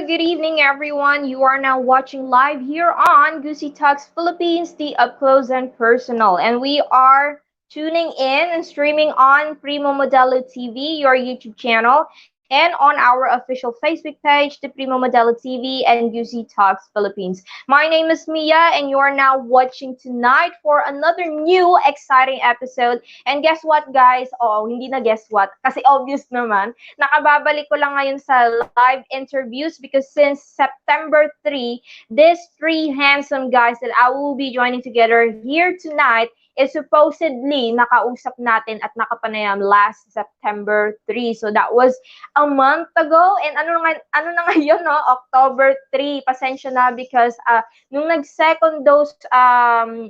good evening, everyone. You are now watching live here on Gusi Talks Philippines, the up close and personal. And we are tuning in and streaming on Primo Modelo TV, your YouTube channel, and on our official Facebook page, the Primo Modelo TV and Gusi Talks Philippines. My name is Mia, and you are now watching tonight for another new exciting episode. And guess what, guys? Oh, hindi na guess what, kasi obvious naman. Nakababalik ko lang ngayon sa live interviews because since September 3, these three handsome guys that I will be joining together here tonight is supposedly nakausap natin at nakapanayam last September 3. So that was a month ago. And ano na ngayon, no? October 3. Pasensya na because nung nag-second dose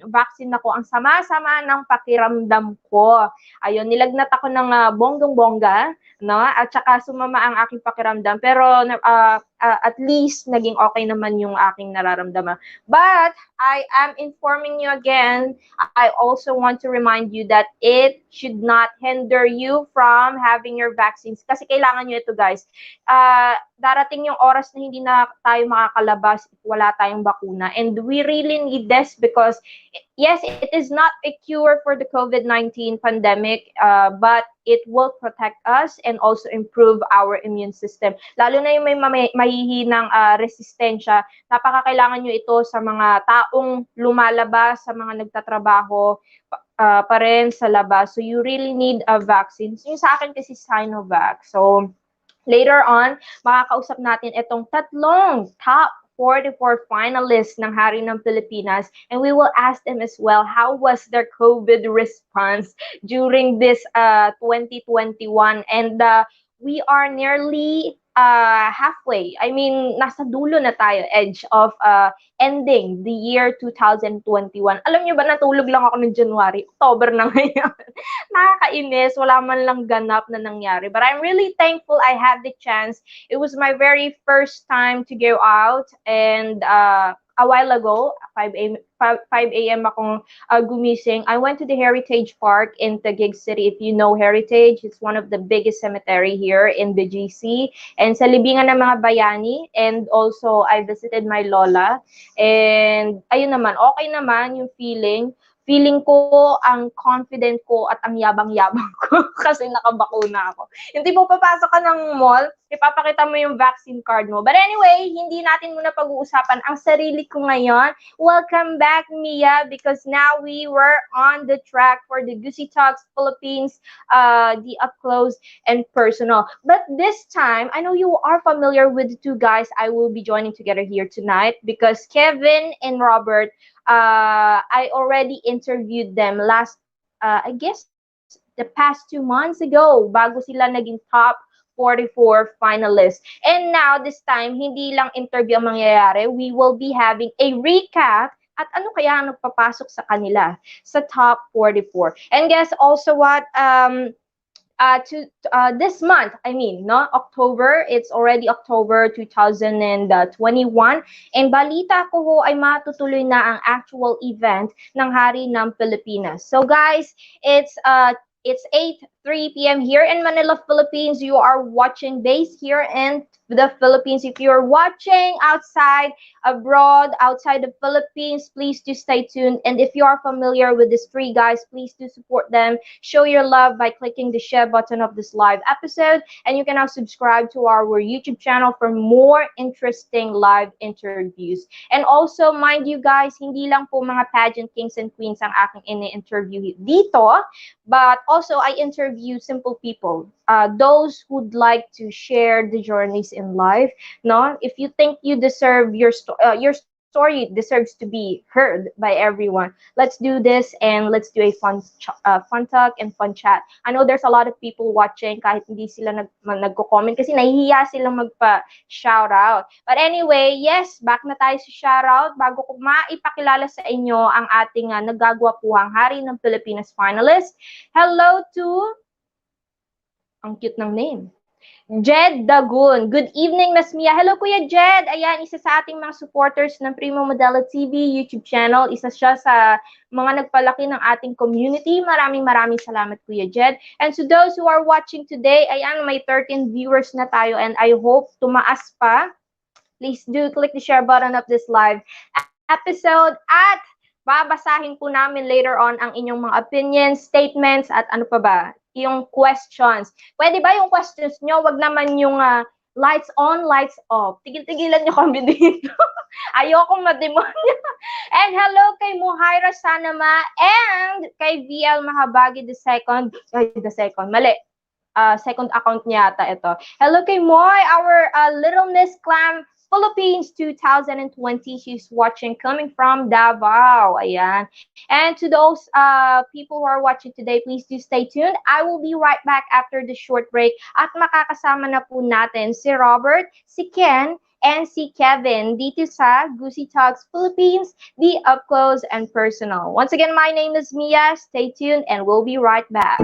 vaccine ako, ang sama-sama ng pakiramdam ko. Ayun, nilagnat ako ng bonggang-bongga, no? At saka sumama ang aking pakiramdam. Pero at least naging okay naman yung aking nararamdaman. But I am informing you again, I also want to remind you that it should not hinder you from having your vaccines. Kasi kailangan nyo ito, guys. Darating yung oras na hindi na tayo makakalabas if wala tayong bakuna. And we really need this because, yes, it is not a cure for the COVID-19 pandemic, but it will protect us and also improve our immune system. Lalo na yung may mahihinang resistensya, napakakailangan nyo ito sa mga taong lumalabas, sa mga nagtatrabaho pa rin sa labas. So you really need a vaccine. So, yung sa akin kasi Sinovac. So later on, makakausap natin itong tatlong top 44 finalists ng Hari ng Pilipinas, and we will ask them as well how was their COVID response during this 2021. And we are nearly halfway. I mean, nasa dulo na tayo, edge of ending the year 2021. Alam niyo ba, natulog lang ako ng January, October na ngayon. Nakakainis, wala man lang ganap na nangyari. But I'm really thankful I had the chance. It was my very first time to go out, and a while ago, 5 a.m. akong gumising. I went to the Heritage Park in Taguig City. If you know Heritage, it's one of the biggest cemetery here in the GC. And sa libingan ng mga bayani. And also, I visited my lola. And ayun naman, okay naman yung feeling. Feeling ko, ang confident ko at ang yabang-yabang ko kasi nakabakuna ako. Yung tipo papasok ka ng mall, ipapakita mo yung vaccine card mo. But anyway, hindi natin muna pag-uusapan ang sarili ko ngayon. Welcome back, Mia, because now we were on the track for the Gusi Talks Philippines, the up close and personal. But this time, I know you are familiar with the two guys I will be joining together here tonight because Kevin and Robert, I already interviewed them last, I guess, the past 2 months ago, bago sila naging top 44 finalists. And now, this time, hindi lang interview ang mangyayari. We will be having a recap at ano kaya ang nagpapasok sa kanila sa top 44. And guess also what, this month, I mean, no, October, it's already October 2021, and balita ko ho ay matutuloy na ang actual event ng Hari ng Pilipinas. So guys, it's 8:03 p.m. here in Manila, Philippines. You are watching based here in the Philippines. If you're watching outside, abroad, outside the Philippines, please do stay tuned. And if you are familiar with these three guys, please do support them. Show your love by clicking the share button of this live episode. And you can now subscribe to our YouTube channel for more interesting live interviews. And also, mind you guys, hindi lang po mga pageant kings and queens ang aking ini-interview dito, but also I interview simple people, those who'd like to share the journeys in life. No, if you think you deserve your story deserves to be heard by everyone, let's do this and let's do a fun talk and fun chat. I know there's a lot of people watching kahit hindi sila nagko-comment kasi nahihiya silang magpa-shout out. But anyway, yes, back na tayo sa shout out. Bago ko maipakilala sa inyo ang ating nagagwapuhang Hari ng Pilipinas finalist. Hello to, ang cute ng name, Jed Dagun. Good evening, Miss Mia. Hello, Kuya Jed. Ayan, isa sa ating mga supporters ng Primo Modelo TV YouTube channel. Isa siya sa mga nagpalaki ng ating community. Maraming salamat, Kuya Jed. And to those who are watching today, ayan, may 13 viewers na tayo and I hope tumaas pa please do click the share button of this live episode at babasahin po namin later on ang inyong mga opinions, statements, at ano pa ba, yung questions. Pwede ba yung questions nyo? Wag naman yung lights on, lights off. Tigil-tigilan nyo kami dito. Ayokong mademonyo. And hello kay 𝗦𝗱𝗆𝗧𝗏 and kay 𝗣𝗚𝗚𝗏𝗏𝗧𝗏, mali. Second account niya yata ito. Hello kay Moy, our Little Miss Clam Philippines 2020. She's watching coming from Davao. Ayan. And to those people who are watching today, please do stay tuned. I will be right back after the short break. At makakasama na po natin si Robert, si Ken, and si Kevin dito sa Gusi Talks Philippines, the up close and personal. Once again, my name is Mia. Stay tuned and we'll be right back.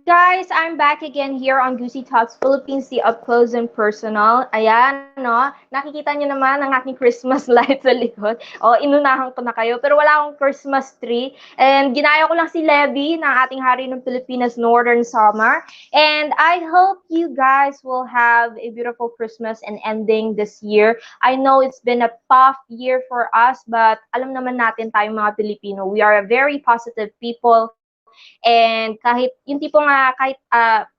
Guys, I'm back again here on Gusi Talks Philippines, the up close and personal. Ayan, no? Nakikita nyo naman ang aking Christmas light sa likod. O, inunahan ko na kayo. Pero wala akong Christmas tree. And ginaya ko lang si Levy ng ating Hari ng Pilipinas Northern Summer. And I hope you guys will have a beautiful Christmas and ending this year. I know it's been a tough year for us, but alam naman natin tayong mga Pilipino, we are a very positive people. And kahit yung tipong kahit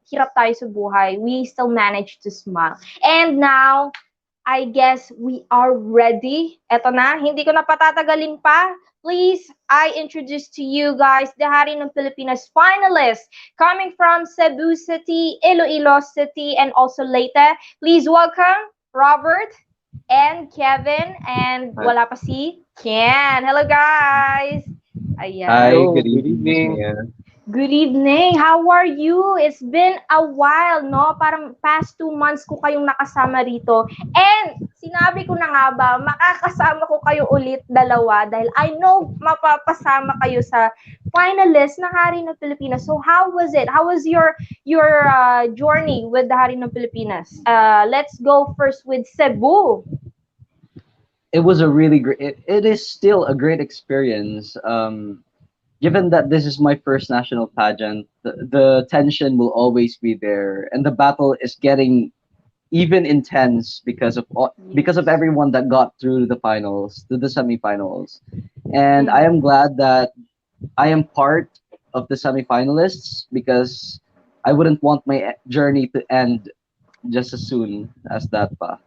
hirap tayo sa buhay, we still manage to smile. And now, I guess we are ready. Eto na, hindi ko na patatagalin pa. Please, I introduce to you guys the Hari ng Pilipinas finalists coming from Cebu City, Iloilo City, and also Leyte. Please welcome Robert and Kevin, and wala pa si Ken. Hello guys! Ayan. Hi, good evening. Good evening. How are you? It's been a while, no? Parang past 2 months ko kayong nakasama rito. And sinabi ko na nga ba, makakasama ko kayo ulit dalawa dahil I know mapapasama kayo sa finalist ng Hari ng Pilipinas. So how was it? How was your journey with the Hari ng Pilipinas? Let's go first with Cebu. It was a really great, it is still a great experience. Given that this is my first national pageant, the tension will always be there, and the battle is getting even intense because of everyone that got through the finals, to the semifinals. And I am glad that I am part of the semifinalists because I wouldn't want my journey to end just as soon as that pa.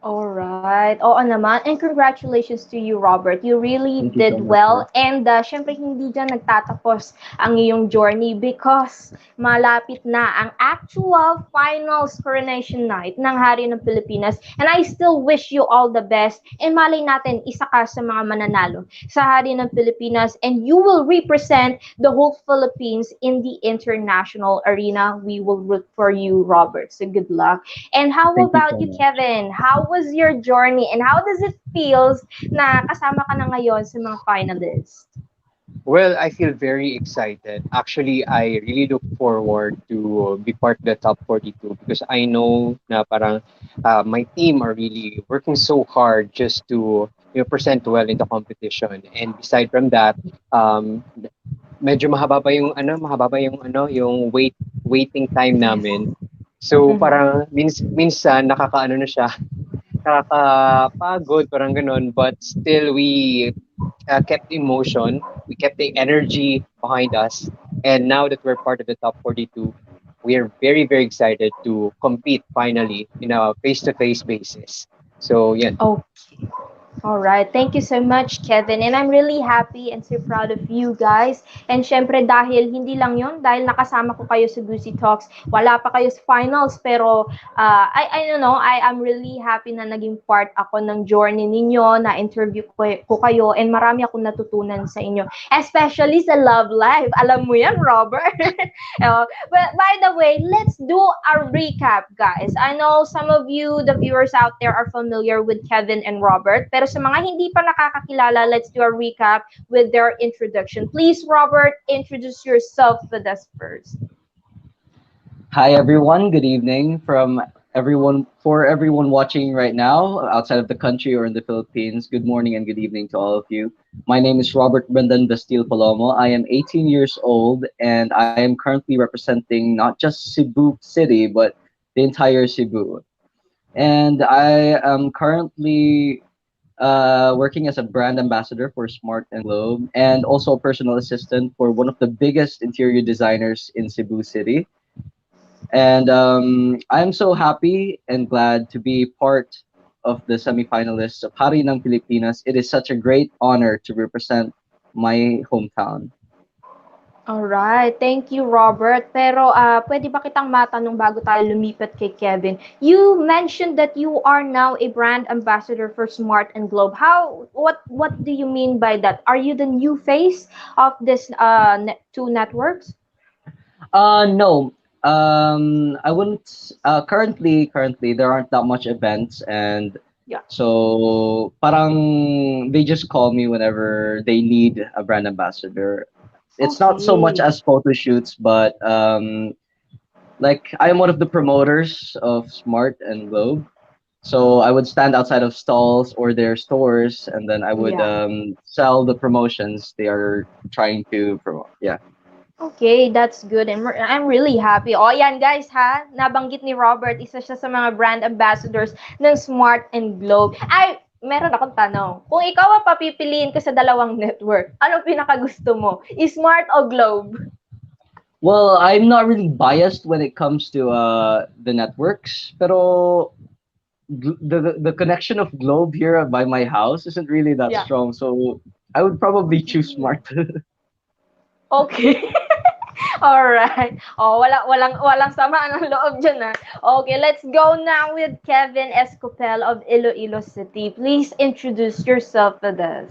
Alright. Oo naman. And congratulations to you, Robert. You really did well. And syempre hindi dyan nagtatapos ang iyong journey because malapit na ang actual finals coronation night ng Hari ng Pilipinas. And I still wish you all the best. And malay natin, isa ka sa mga mananalo sa Hari ng Pilipinas. And you will represent the whole Philippines in the international arena. We will root for you, Robert. So good luck. And how about you, Kevin? How was your journey and how does it feel na kasama ka na ngayon sa mga finalists? Well, I feel very excited. Actually, I really look forward to be part of the top 42 because I know na parang my team are really working so hard just to present well in the competition. And aside from that, medyo mahaba pa yung waiting time namin. So parang minsan nakakaano na siya, nakakapagod, parang ganun, but still we kept emotion, we kept the energy behind us, and now that we're part of the top 42, we are very, very excited to compete finally in a face-to-face basis. So yeah. Okay. All right. Thank you so much, Kevin. And I'm really happy and so proud of you guys. And syempre dahil hindi lang yon, dahil nakasama ko kayo sa Gusi Talks, wala pa kayo sa finals, pero I don't know, I am really happy na naging part ako ng journey ninyo, na interview ko kayo, and marami akong natutunan sa inyo. Especially sa love life. Alam mo yan, Robert? But by the way, let's do a recap, guys. I know some of you, the viewers out there, are familiar with Kevin and Robert, pero sa mga hindi pa nakakakilala, let's do a recap with their introduction. Please, Robert, introduce yourself with us first. Hi everyone, good evening from everyone for everyone watching right now outside of the country or in the Philippines. Good morning and good evening to all of you. My name is 𝗏𝗏𝗏𝗏𝗏𝗏𝗏𝗏𝗏𝗏𝗏𝗏𝗏𝗏𝗏𝗏. I am 18 years old and I am currently representing not just Cebu City but the entire Cebu. And I am currently working as a brand ambassador for Smart and Globe, and also a personal assistant for one of the biggest interior designers in Cebu City. And I'm so happy and glad to be part of the semifinalists of Hari ng Pilipinas. It is such a great honor to represent my hometown. Alright, thank you, Robert. Pero pwede ba kitang matanong bago tayo lumipat kay Kevin? You mentioned that you are now a brand ambassador for Smart and Globe. What do you mean by that? Are you the new face of this two networks? No. I wouldn't. Currently, there aren't that much events, and Yeah. so parang they just call me whenever they need a brand ambassador. It's not so much Okay. as photo shoots, but like I am one of the promoters of Smart and Globe. So I would stand outside of stalls or their stores, and then I would Yeah. sell the promotions they are trying to promote. Yeah. Okay, that's good. And I'm really happy. O, yan guys ha, nabanggit ni Robert, isa siya sa mga brand ambassadors ng Smart and Globe. Ay, meron akong tanong. Kung ikaw ang papipiliin ko sa dalawang network, anong pinakagusto mo? Smart o Globe? Well, I'm not really biased when it comes to the networks, pero the connection of Globe here by my house isn't really that Yeah. strong. So I would probably choose Smart. Okay. Alright. Oh, walang sama ng loob dyan, ha. Okay, let's go now with Kevin Escopel of Iloilo City. Please introduce yourself with us.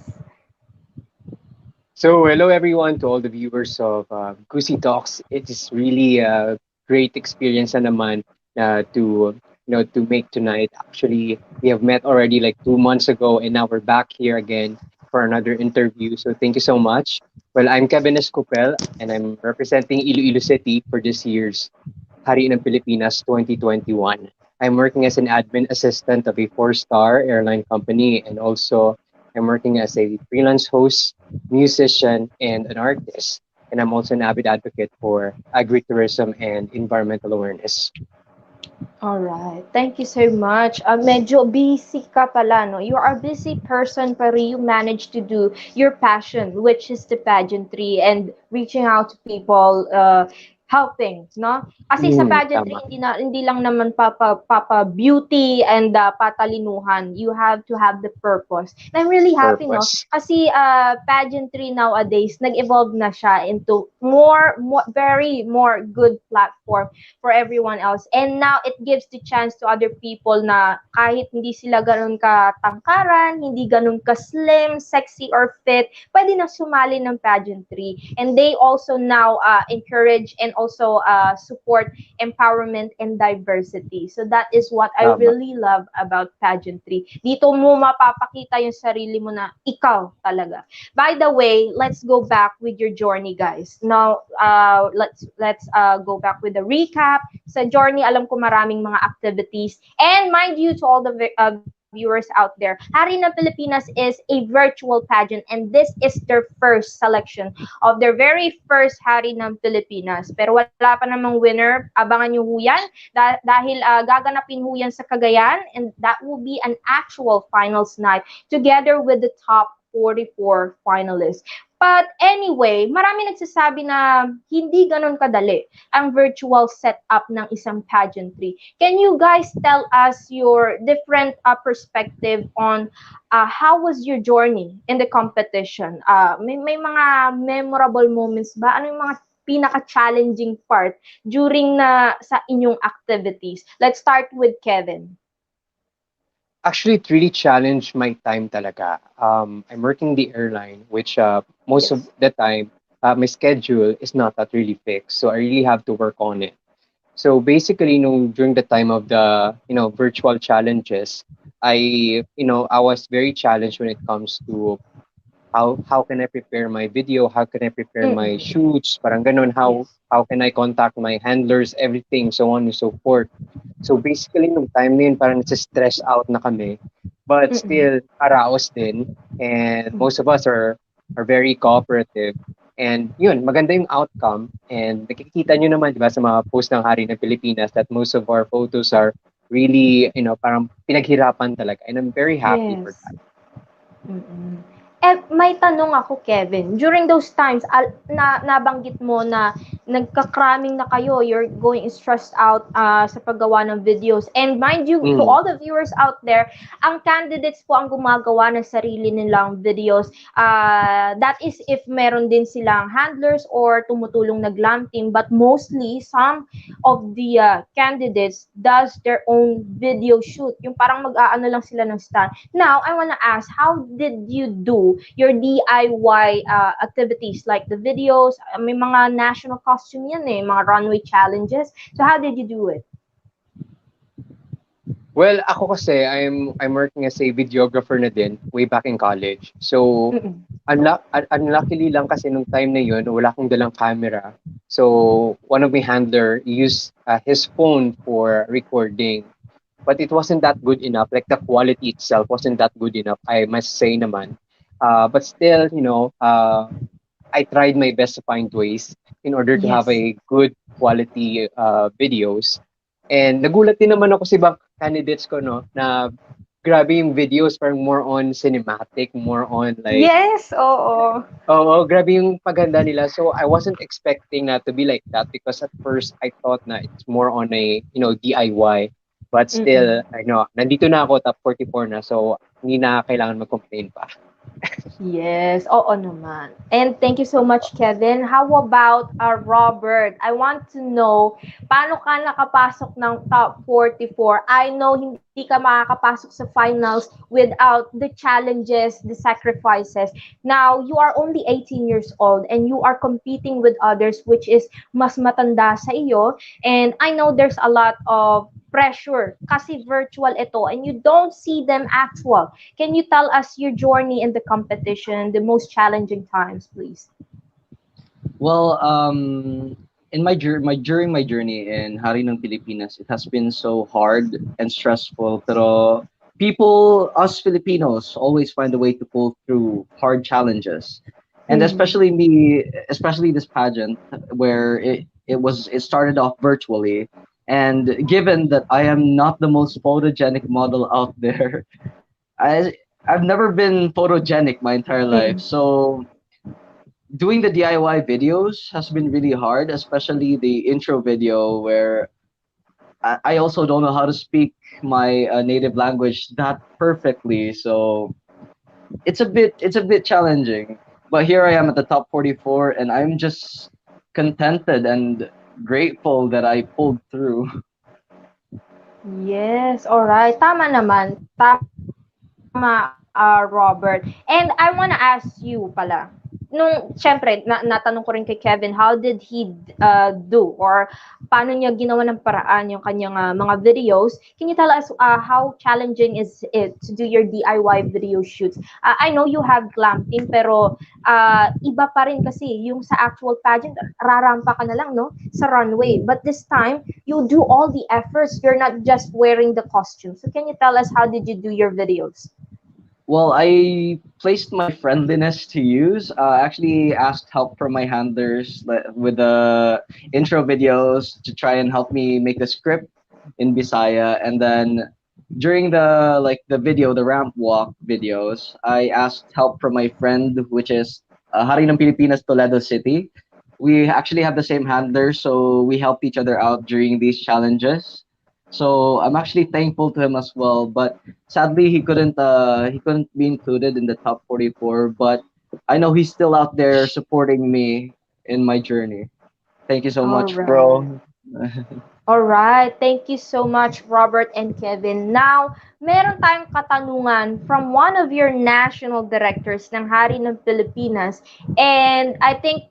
So hello everyone to all the viewers of Gusi Talks. It is really a great experience na naman to to make tonight. Actually, we have met already like 2 months ago, and now we're back here again for another interview. So thank you so much. Well, I'm Kevin Escopel, and I'm representing Iloilo City for this year's Hari ng Pilipinas 2021. I'm working as an admin assistant of a four-star airline company, and also I'm working as a freelance host, musician, and an artist. And I'm also an avid advocate for agritourism and environmental awareness. Alright, thank you so much. Medyo busy ka pala, no? You are a busy person, pero you manage to do your passion, which is the pageantry and reaching out to people, helping, no? Kasi sa pageantry, Tama. hindi lang naman papa beauty and patalinuhan. You have to have the purpose. And I'm really happy, no? Purpose. Kasi pageantry nowadays, nag-evolve na siya into very more good platform for everyone else. And now it gives the chance to other people na kahit hindi sila ganun katangkaran, hindi ganun ka-slim, sexy, or fit, pwede na sumali ng pageantry. And they also now encourage and also support empowerment and diversity. So that is what I Tama. really love about pageantry. Dito mo mapapakita yung sarili mo na ikaw talaga. By the way, let's go back with your journey, guys. Now, let's go back with the recap. Sa journey, alam ko maraming mga activities. And mind you, to all the viewers out there, Hari ng Pilipinas is a virtual pageant, and this is their first selection of their very first Hari ng Pilipinas. Pero wala pa namang winner. Abangan nyo ho yan dahil gaganapin ho yan sa Cagayan, and that will be an actual finals night together with the top 44 finalists. But anyway, marami nagsasabi na hindi ganun kadali ang virtual setup ng isang pageantry. Can you guys tell us your different perspective on how was your journey in the competition? May mga memorable moments ba? Ano yung mga pinaka-challenging part during na sa inyong activities? Let's start with Kevin. Actually, it really challenged my time talaga. I'm working the airline, which most of the time, my schedule is not that really fixed. So I really have to work on it. So basically, during the time of the, virtual challenges, I was very challenged when it comes to how can I prepare my video, how can I prepare my shoots, parang ganun, how can I contact my handlers, everything, so on and so forth. So basically, nung time na yun, parang nasa-stress out na kami. But still, araos din. And most of us are very cooperative. And yun, maganda yung outcome. And nakikita nyo naman, di ba, sa mga post ng Hari ng Pilipinas that most of our photos are really, parang pinaghirapan talaga. And I'm very happy for that. And may tanong ako, Kevin. During those times, nabanggit mo na nagka-cramming na kayo, you're going stressed out sa paggawa ng videos. And mind you, to all the viewers out there, ang candidates po ang gumagawa ng sarili nilang videos. That is if meron din silang handlers or tumutulong na glam team. But mostly, some of the candidates does their own video shoot. Yung parang mag-aano lang sila ng stand. Now, I wanna ask, how did you do your DIY activities like the videos? May mga national costume yan mga runway challenges. So how did you do it? Well, ako kasi I'm working as a videographer na din way back in college. So unluckily lang kasi nung time na yun, wala akong dalang camera. So one of my handler used his phone for recording. But it wasn't that good enough. Like the quality itself wasn't that good enough, I must say naman. But still, I tried my best to find ways in order to have a good quality videos. And nagulat din naman ako sa ibang candidates ko, na grabe yung videos, parang more on cinematic, more on like... Yes, oo. Oo, grabe yung paganda nila. So I wasn't expecting to be like that because at first I thought na it's more on a, DIY. But still, nandito na ako, top 44 na. So hindi na kailangan mag-complain pa. Yes, oo naman. And thank you so much, Kevin. How about Robert? I want to know, paano ka nakapasok ng top 44? I know hindi ka makakapasok sa finals without the challenges, the sacrifices. Now, you are only 18 years old and you are competing with others which is mas matanda sa iyo. And I know there's a lot of pressure kasi virtual ito and you don't see them actual. Can you tell us your journey in the competition, the most challenging times, please? Well, during my journey in Hari ng Pilipinas, it has been so hard and stressful. Pero us Filipinos, always find a way to pull through hard challenges, and especially this pageant where it started off virtually. And given that I am not the most photogenic model out there, I've never been photogenic my entire life. So doing the DIY videos has been really hard, especially the intro video where I also don't know how to speak my native language that perfectly. So it's a bit challenging. But here I am at the top 44 and I'm just contented and grateful that I pulled through. Yes, all right. Tama naman. Tama, Robert. And I want to ask you pala. Syempre, natanong ko rin kay Kevin, how did he do? Or paano niya ginawa ng paraan yung kanyang mga videos? Can you tell us how challenging is it to do your DIY video shoots? I know you have glam team, pero iba pa rin kasi yung sa actual pageant, rarampa ka na lang, no? Sa runway. But this time, you do all the efforts. You're not just wearing the costume. So can you tell us how did you do your videos? Well, I placed my friendliness to use. Actually asked help from my handlers with the intro videos to try and help me make the script in Bisaya. And then during the ramp walk videos, I asked help from my friend, which is Hari ng Pilipinas Toledo City. We actually have the same handler, so we helped each other out during these challenges. So I'm actually thankful to him as well. But sadly, he couldn't be included in the top 44. But I know he's still out there supporting me in my journey. Thank you so All much, right. bro. All right. Thank you so much, Robert and Kevin. Now, meron tayong katanungan from one of your national directors ng Hari ng Pilipinas. And I think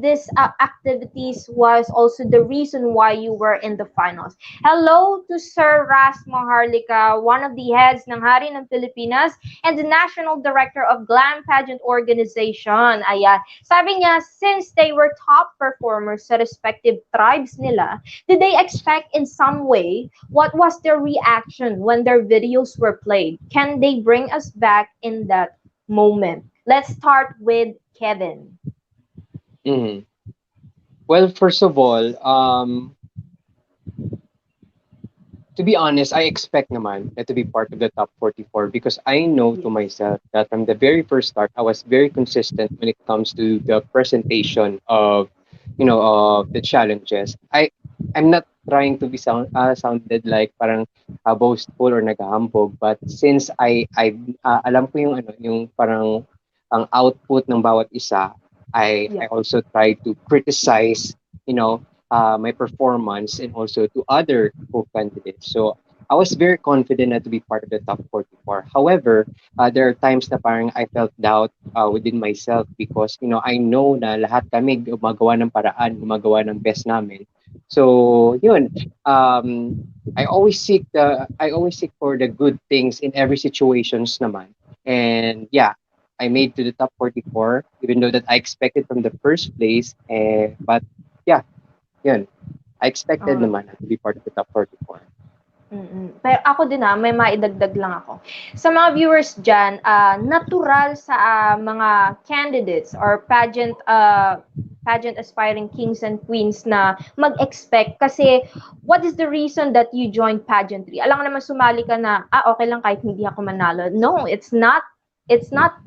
this activities was also the reason why you were in the finals. Hello to Sir Ras Maharlika, one of the heads ng Hari ng Pilipinas and the national director of Glam Pageant Organization. Ayan. Sabi niya, since they were top performers sa respective tribes nila, did they expect in some way? What was their reaction when their videos were played? Can they bring us back in that moment? Let's start with Kevin. Mhm. Well, first of all, to be honest, I expect naman na to be part of the top 44 because I know to myself that from the very first start, I was very consistent when it comes to the presentation of, of the challenges. I'm not trying to be sounded like parang boastful or nagahambog, but since I alam ko yung yung parang ang output ng bawat isa, I Yeah. also try to criticize, my performance and also to other co-candidates. So I was very confident na to be part of the top 44. However, there are times na parang I felt doubt within myself because, I know na lahat kami gumagawa ng paraan, gumagawa ng best namin. So, yun, I always seek for the good things in every situations naman. And yeah, I made to the top 44, even though that I expected from the first place. But yeah, yun. I expected Uh, naman to be part of the top 44. Pero ako din may maidagdag lang ako. Sa mga viewers dyan, natural sa mga candidates or pageant aspiring kings and queens na mag-expect kasi what is the reason that you joined pageantry? Alam naman sumali ka na, okay lang kahit hindi ako manalo. No, it's not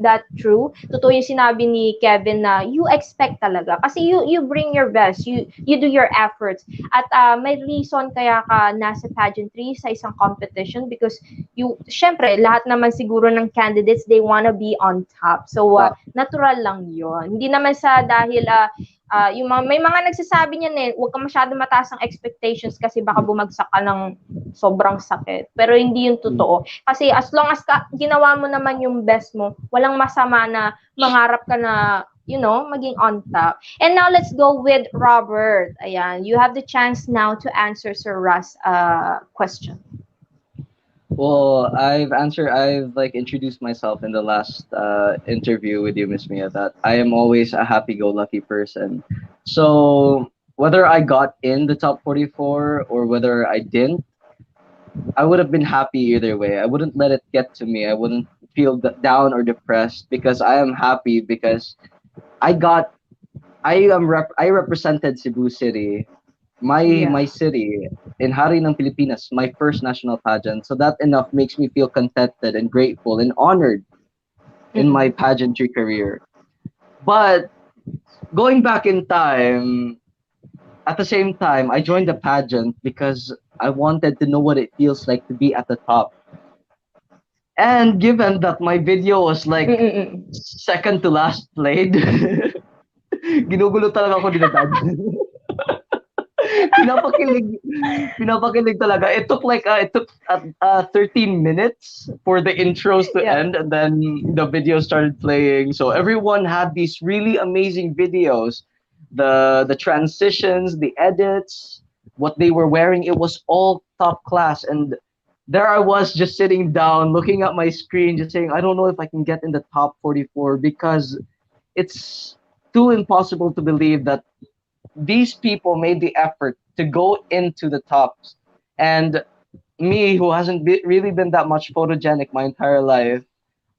that true. Totoo yung sinabi ni Kevin na you expect talaga kasi you bring your best, you do your efforts at may reason kaya ka nasa pageantry sa isang competition because syempre lahat naman siguro ng candidates they wanna be on top. So natural lang 'yon. Hindi naman sa dahil yung may mga nagsasabi niyan huwag ka masyado mataas ang expectations kasi baka bumagsak ka ng sobrang sakit. Pero hindi yun totoo. Kasi as long as ginawa mo naman yung best mo, walang masama na mangarap ka na, maging on top. And now let's go with Robert. Ayan, you have the chance now to answer Sir Russ' question. Well, I've like introduced myself in the last interview with you, Miss Mia, that I am always a happy-go-lucky person. So whether I got in the top 44 or whether I didn't, I would have been happy either way. I wouldn't let it get to me. I wouldn't feel down or depressed because I am happy because I got I represented Cebu City, my city in Hari ng Pilipinas, my first national pageant. So that enough makes me feel contented and grateful and honored in my pageantry career. But going back in time, at the same time, I joined the pageant because I wanted to know what it feels like to be at the top. And given that my video was like second to last played, ginugulo talaga ako dito. Pinapakilig, pinapakilig talaga. It took 13 minutes for the intros to end, and then the video started playing. So everyone had these really amazing videos, the transitions, the edits, what they were wearing. It was all top class, and there I was just sitting down, looking at my screen, just saying, I don't know if I can get in the top 44 because it's too impossible to believe that these people made the effort to go into the tops. And me, who hasn't really been that much photogenic my entire life,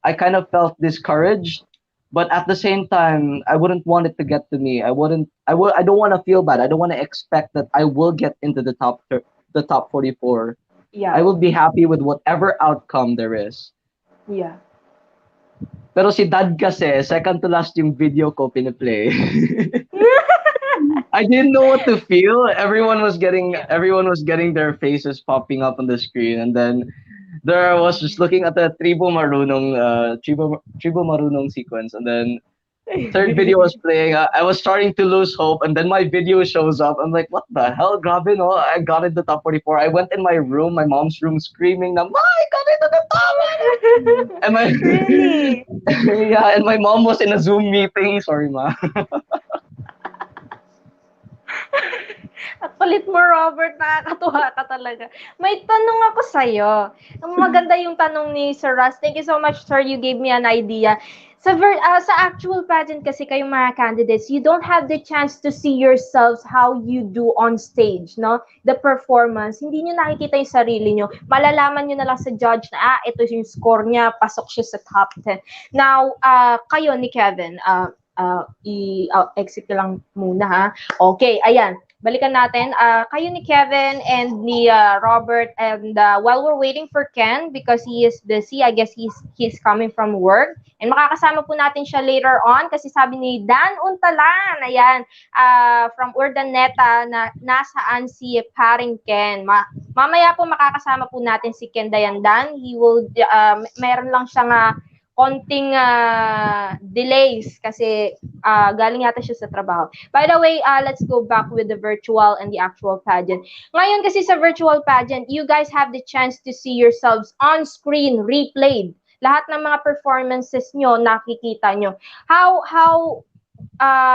I kind of felt discouraged. But at the same time, I wouldn't want it to get to me. I don't want to feel bad. I don't want to expect that I will get into the top 44. Yeah. I will be happy with whatever outcome there is. Yeah. Pero si dad kasi, second to last yung video ko piniplay. I didn't know what to feel. Everyone was getting their faces popping up on the screen, and then there I was just looking at the Tribo Marunong sequence, and then third video was playing. I was starting to lose hope, and then my video shows up. I'm like, what the hell, grabe no? I got into top 44. I went in my room, my mom's room, screaming, "Na, Ma, I got into the top 1!" And my Really? yeah, and my mom was in a Zoom meeting. Sorry, ma. At kulit mo, Robert, nakakatuwa ka talaga. May tanong ako sa'yo. Maganda yung tanong ni Sir Russ. Thank you so much, sir. You gave me an idea. Sa actual pageant kasi kayong mga candidates, you don't have the chance to see yourselves how you do on stage, no? The performance. Hindi nyo nakikita yung sarili nyo. Malalaman nyo na lang sa judge na, ito yung score niya, pasok siya sa top 10. Now, kayo ni Kevin, i-exit ko lang muna ha. Okay, ayan. Balikan natin. Kayo ni Kevin and ni Robert, and while we're waiting for Ken because he is busy, I guess he's coming from work. And makakasama po natin siya later on kasi sabi ni Dan Untalan, ayan, from Urdaneta, na nasaan si paring Ken. Mamaya po makakasama po natin si Ken Dayandan. He will, meron lang siyang konting delays kasi galing yata siya sa trabaho. By the way, let's go back with the virtual and the actual pageant. Ngayon kasi sa virtual pageant, you guys have the chance to see yourselves on screen, replayed. Lahat ng mga performances nyo, nakikita nyo. How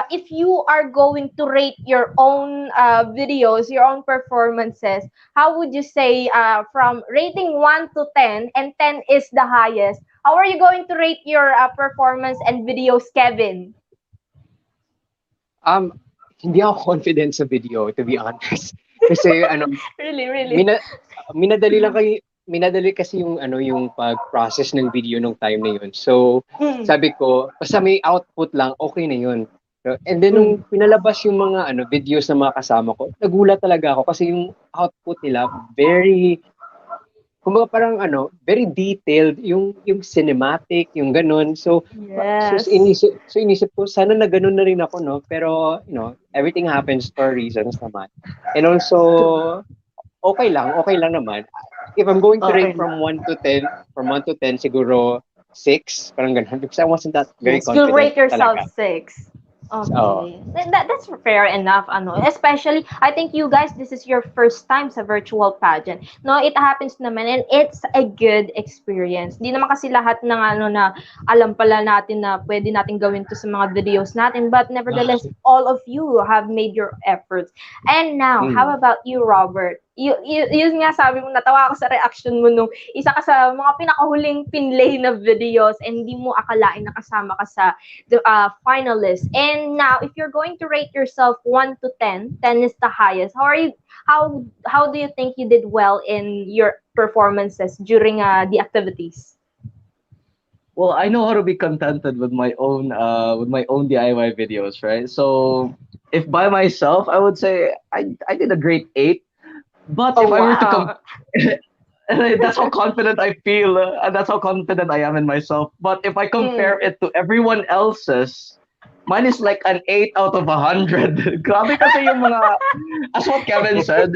if you are going to rate your own videos, your own performances, how would you say from rating 1 to 10, and 10 is the highest, how are you going to rate your performance and videos, Kevin? Hindi ako confident sa video, to be honest. Kasi really? minadali kasi yung pag-process ng video nung time na yun. So, sabi ko, basta may output lang, okay na yun. And then, nung pinalabas yung mga videos ng mga kasama ko, nagulat talaga ako kasi yung output nila, kumbaga parang very detailed, yung cinematic, yung ganun. So, yes. so inisip ko, sana na ganun na rin ako, no? Pero, everything happens for reasons naman. And also, okay lang naman. If I'm going to rate from 1 to 10, siguro 6, parang ganun. Because I wasn't that very confident. You'll rate yourself talaga. 6. Okay. That's fair enough. Especially, I think you guys, this is your first time sa virtual pageant. No, it happens naman and it's a good experience. Hindi naman kasi lahat ng na alam pala natin na pwede natin gawin to sa mga videos natin, but nevertheless, all of you have made your efforts. And now, how about you, Robert? Yun nga sabi mo, natawa ako sa reaction mo nung isa ka sa mga pinakahuling pinlay na videos and hindi mo akalain nakasama ka sa the finalists. And now, if you're going to rate yourself 1 to 10, 10 is the highest. How do you think you did well in your performances during the activities? Well, I know how to be contented with my own DIY videos, right? So if by myself, I would say I did a great 8. But if I were to that's how confident I feel, and that's how confident I am in myself. But if I compare it to everyone else's, mine is like an 8 out of 100. Grabe kasi yung mga, as what Kevin said,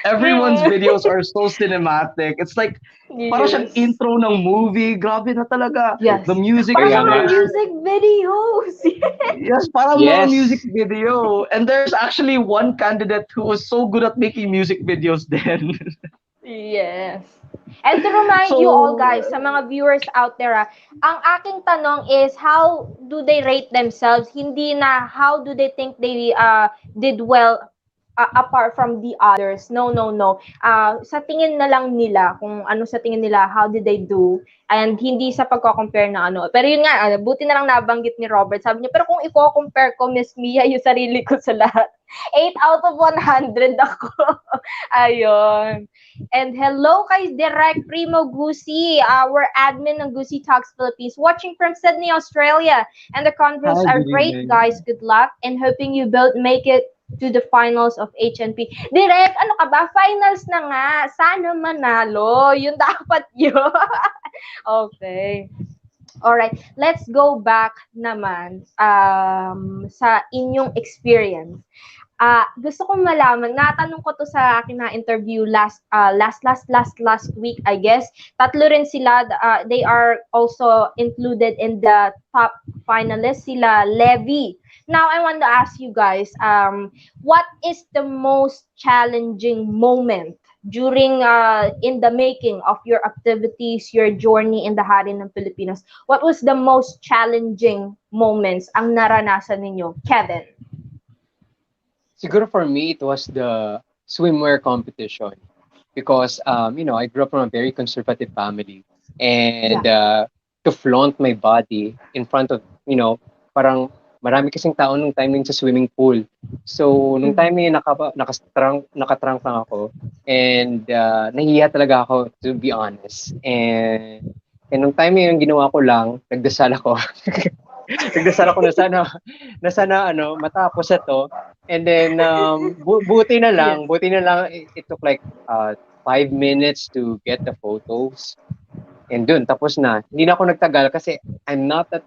everyone's videos are so cinematic. It's like, parang siyang intro ng movie. Grabe na talaga. Yes. The music. Parang mga music videos. Yes, parang mga music video. And there's actually one candidate who was so good at making music videos then. Yes. And to remind you all guys, sa mga viewers out there, ang aking tanong is how do they rate themselves? Hindi na how do they think they did well apart from the others. No. Sa tingin na lang nila, kung ano sa tingin nila, how did they do? And hindi sa pagko-compare na Pero yun nga, buti na lang nabanggit ni Robert. Sabi niya, pero kung i-compare ko, Miss Mia, yung sarili ko sa lahat. 8 out of 100 ako. Ayun. And hello kay Direct Primo Gusi, our admin ng Gusi Talks Philippines, watching from Sydney, Australia. And the conference are great, guys. Good luck and hoping you both make it to the finals of HNP. Direct, ano ka ba? Finals na nga. Sana manalo. Yun dapat yun. Okay. Alright, let's go back naman sa inyong experience. Gusto kong malaman, natanong ko to sa akin na interview last week, I guess. Tatlo rin sila, they are also included in the top finalists, sila Levy. Now, I want to ask you guys, what is the most challenging moment during in the making of your activities, your journey in the Hari ng Pilipinas? What was the most challenging moments ang naranasan ninyo, Kevin? Siguro for me, it was the swimwear competition because, I grew up from a very conservative family. And Yeah. to flaunt my body in front of, parang marami kasing tao nung time na yun sa swimming pool. So, nung time na yun, nakatrunk lang ako. And nahihiya talaga ako, to be honest. And nung time na yun, ginawa ko lang, nagdasal ako. Nagdasal ako na sana matapos ito. And then Yes. buti na lang it took like 5 minutes to get the photos. And dun tapos na. Hindi na ako nagtagal kasi I'm not that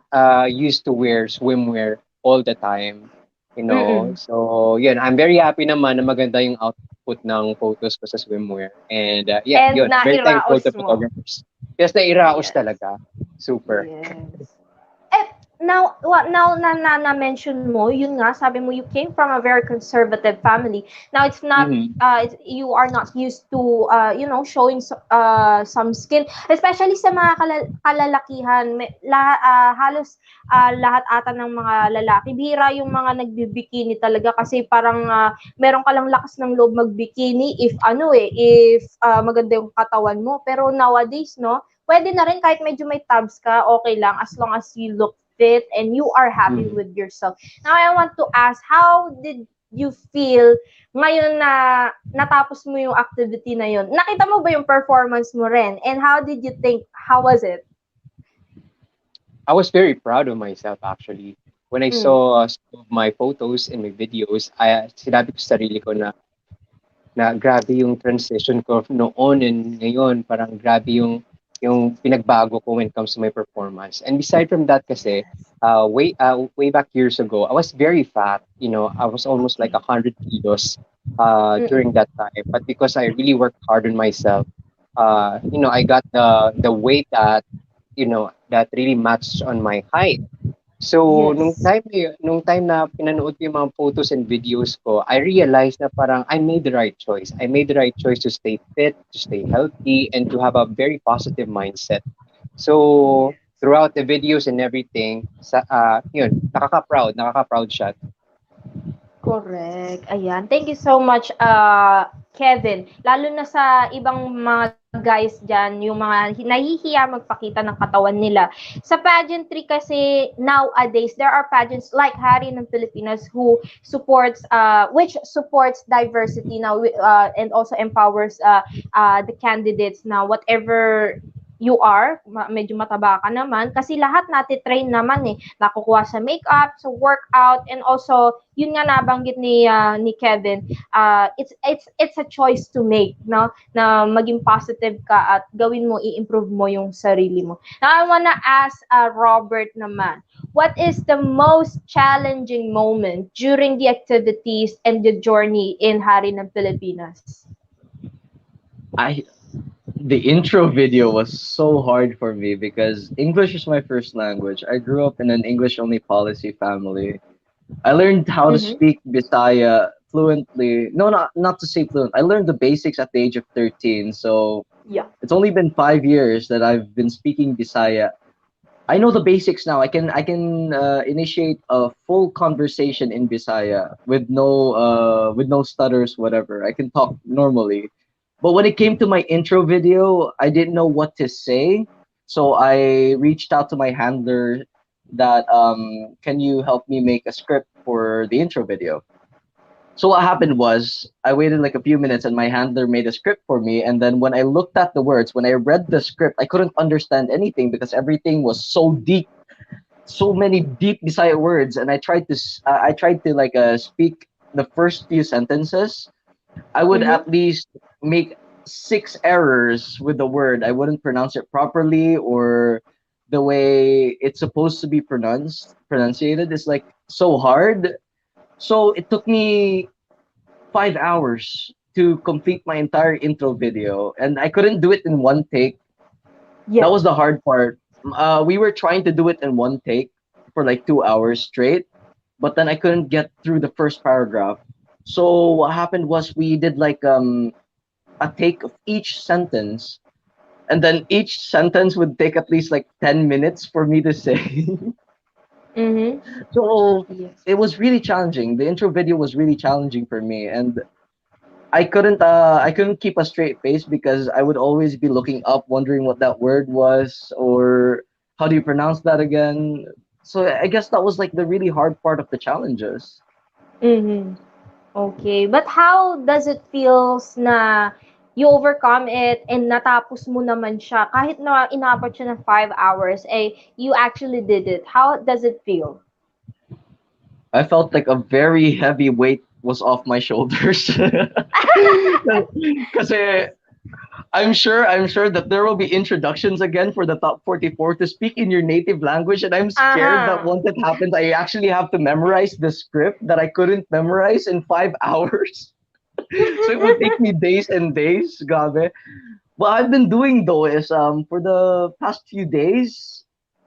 used to wear swimwear all the time. Mm-mm. So yun, I'm very happy naman na maganda yung output ng photos ko sa swimwear. And yeah, And yun, very thankful nairaos to mo. photographers. Yes, nairaos Yes. talaga. Super. Yes. Eh, now na mention mo, yun nga, sabi mo, you came from a very conservative family. Now, it's not, Mhm. you are not used to, showing some skin. Especially sa mga kalalakihan, halos lahat ata ng mga lalaki. Bihira yung mga nagbibikini talaga kasi parang meron ka lang lakas ng loob magbikini if maganda yung katawan mo. Pero nowadays, no, pwede na rin kahit medyo may tabs ka, okay lang as long as you look fit and you are happy Mhm. with yourself. Now, I want to ask, how did you feel ngayon na natapos mo yung activity na yun? Nakita mo ba yung performance mo rin? And how did you think? How was it? I was very proud of myself actually. When I Mm. saw some of my photos and my videos, sinabi ko sa sarili ko na grabe yung transition ko noon and ngayon, parang grabe yung pinagbago ko when it comes to my performance. And beside from that kasi, way back years ago, I was very fat. I was almost like 100 kilos Mm-mm. during that time. But because I really worked hard on myself, I got the weight that really matched on my height. So, Yes. nung time na pinanood ko yung mga photos and videos ko, I realized na parang I made the right choice. I made the right choice to stay fit, to stay healthy, and to have a very positive mindset. So, throughout the videos and everything, yun, nakaka-proud siya. Correct. Ayan. Thank you so much, Kevin. Lalo na sa ibang mga guys dyan, yung mga nahihiya magpakita ng katawan nila. Sa pageantry kasi nowadays, there are pageants like Hari ng Pilipinas which supports diversity now and also empowers the candidates na whatever you are, medyo mataba ka naman, kasi lahat natin-train naman nakukuha sa makeup, sa workout, and also, yun nga nabanggit ni Kevin, it's a choice to make, no? Na maging positive ka at gawin mo, i-improve mo yung sarili mo. Now, I wanna ask Robert naman, what is the most challenging moment during the activities and the journey in Hari ng Pilipinas? I The intro video was so hard for me because English is my first language. I grew up in an English only policy family. I learned how to Mm-hmm. speak Bisaya fluently. No, not to say fluent. I learned the basics at the age of 13. So Yeah. it's only been 5 years that I've been speaking Bisaya. I know the basics now. I can initiate a full conversation in Bisaya with no stutters, whatever. I can talk normally. But when it came to my intro video, I didn't know what to say. So I reached out to my handler that can you help me make a script for the intro video? So what happened was I waited like a few minutes and my handler made a script for me, and then when I looked at the words, when I read the script, I couldn't understand anything because everything was so deep, so many deep beside words, and I tried to speak the first few sentences. I would Mm-hmm. at least make 6 errors with the word. I wouldn't pronounce it properly, or the way it's supposed to be pronunciated is like so hard. So it took me 5 hours to complete my entire intro video, and I couldn't do it in one take. That Yeah. was the hard part. We were trying to do it in one take for like 2 hours straight, but then I couldn't get through the first paragraph. So what happened was we did like a take of each sentence, and then each sentence would take at least like 10 minutes for me to say. Mm-hmm. So Yes. it was really challenging. The intro video was really challenging for me, and I couldn't keep a straight face because I would always be looking up, wondering what that word was or how do you pronounce that again. So I guess that was like the really hard part of the challenges. Mm-hmm. Okay. But how does it feels na you overcome it and natapos mo naman siya kahit na inabot siya ng 5 hours, eh, you actually did it. How does it feel? I felt like a very heavy weight was off my shoulders. Because I'm sure that there will be introductions again for the top 44 to speak in your native language, and I'm scared that Uh-huh. once it happens, I actually have to memorize the script that I couldn't memorize in 5 hours. So it would take me days and days, gabe. What I've been doing though is for the past few days,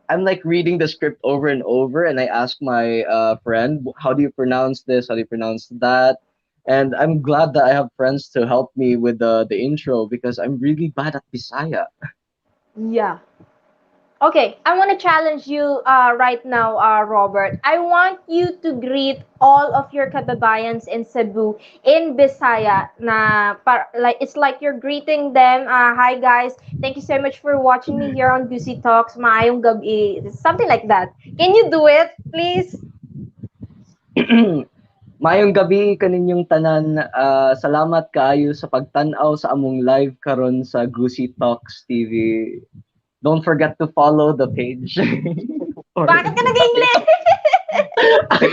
I'm like reading the script over and over, and I ask my friend, how do you pronounce this? How do you pronounce that? And I'm glad that I have friends to help me with the intro because I'm really bad at Bisaya. Yeah. Okay, I want to challenge you right now, Robert. I want you to greet all of your kababayans in Cebu in Bisaya like it's like you're greeting them. Hi guys, thank you so much for watching me here on Gusi Talks. Maayong gabi, something like that. Can you do it, please? Mayong gabi kaninyong tanan. Salamat kaayo sa pagtan-aw sa among live karon sa Gusi Talks TV. Don't forget to follow the page. Or Bakit ka nag-English?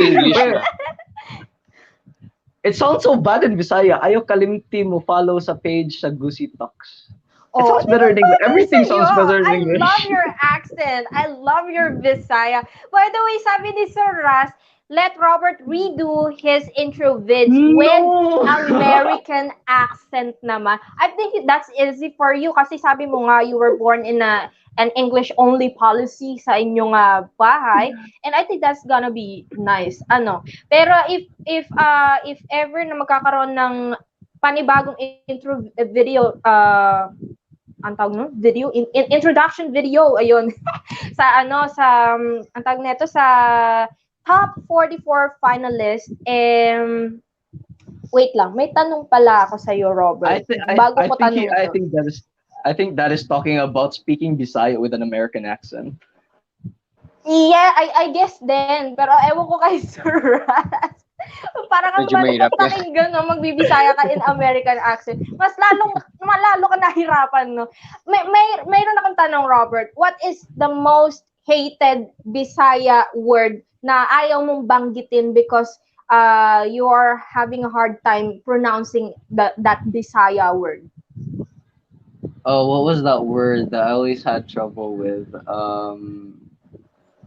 English Wait, na. it sounds so bad in Bisaya. Ayaw kalimti mo follow sa page sa Gusi Talks. It Oh, sounds better in English. bagay Everything sa'yo. sounds better in I love English. your accent. I love your Visaya. By the way, sabi ni Sir Ras, let Robert redo his intro vids with No! American accent naman. I think that's easy for you kasi sabi mo nga you were born in an English only policy sa inyong bahay, and I think that's gonna be nice. Pero if ever na magkakaroon ng panibagong intro video ang tawag nun? Video introduction video ayun ang tawag nito sa top 44 finalist. Wait lang, may tanong pala ako sa iyo, I Robert, think bago ko I tanong to. think that is talking about speaking Bisaya with an American accent. Yeah, I guess din, pero ewan ko kay Sir Ras. Parang ang Medyo malungkot mahirap yan. pakinggan, no, magbibisaya ka in American accent. Malalo ka nahirapan, no. Mayroon akong tanong, Robert. What is the most hated Bisaya word na ayaw mong banggitin because you are having a hard time pronouncing that Bisaya word? Oh, what was that word that I always had trouble with?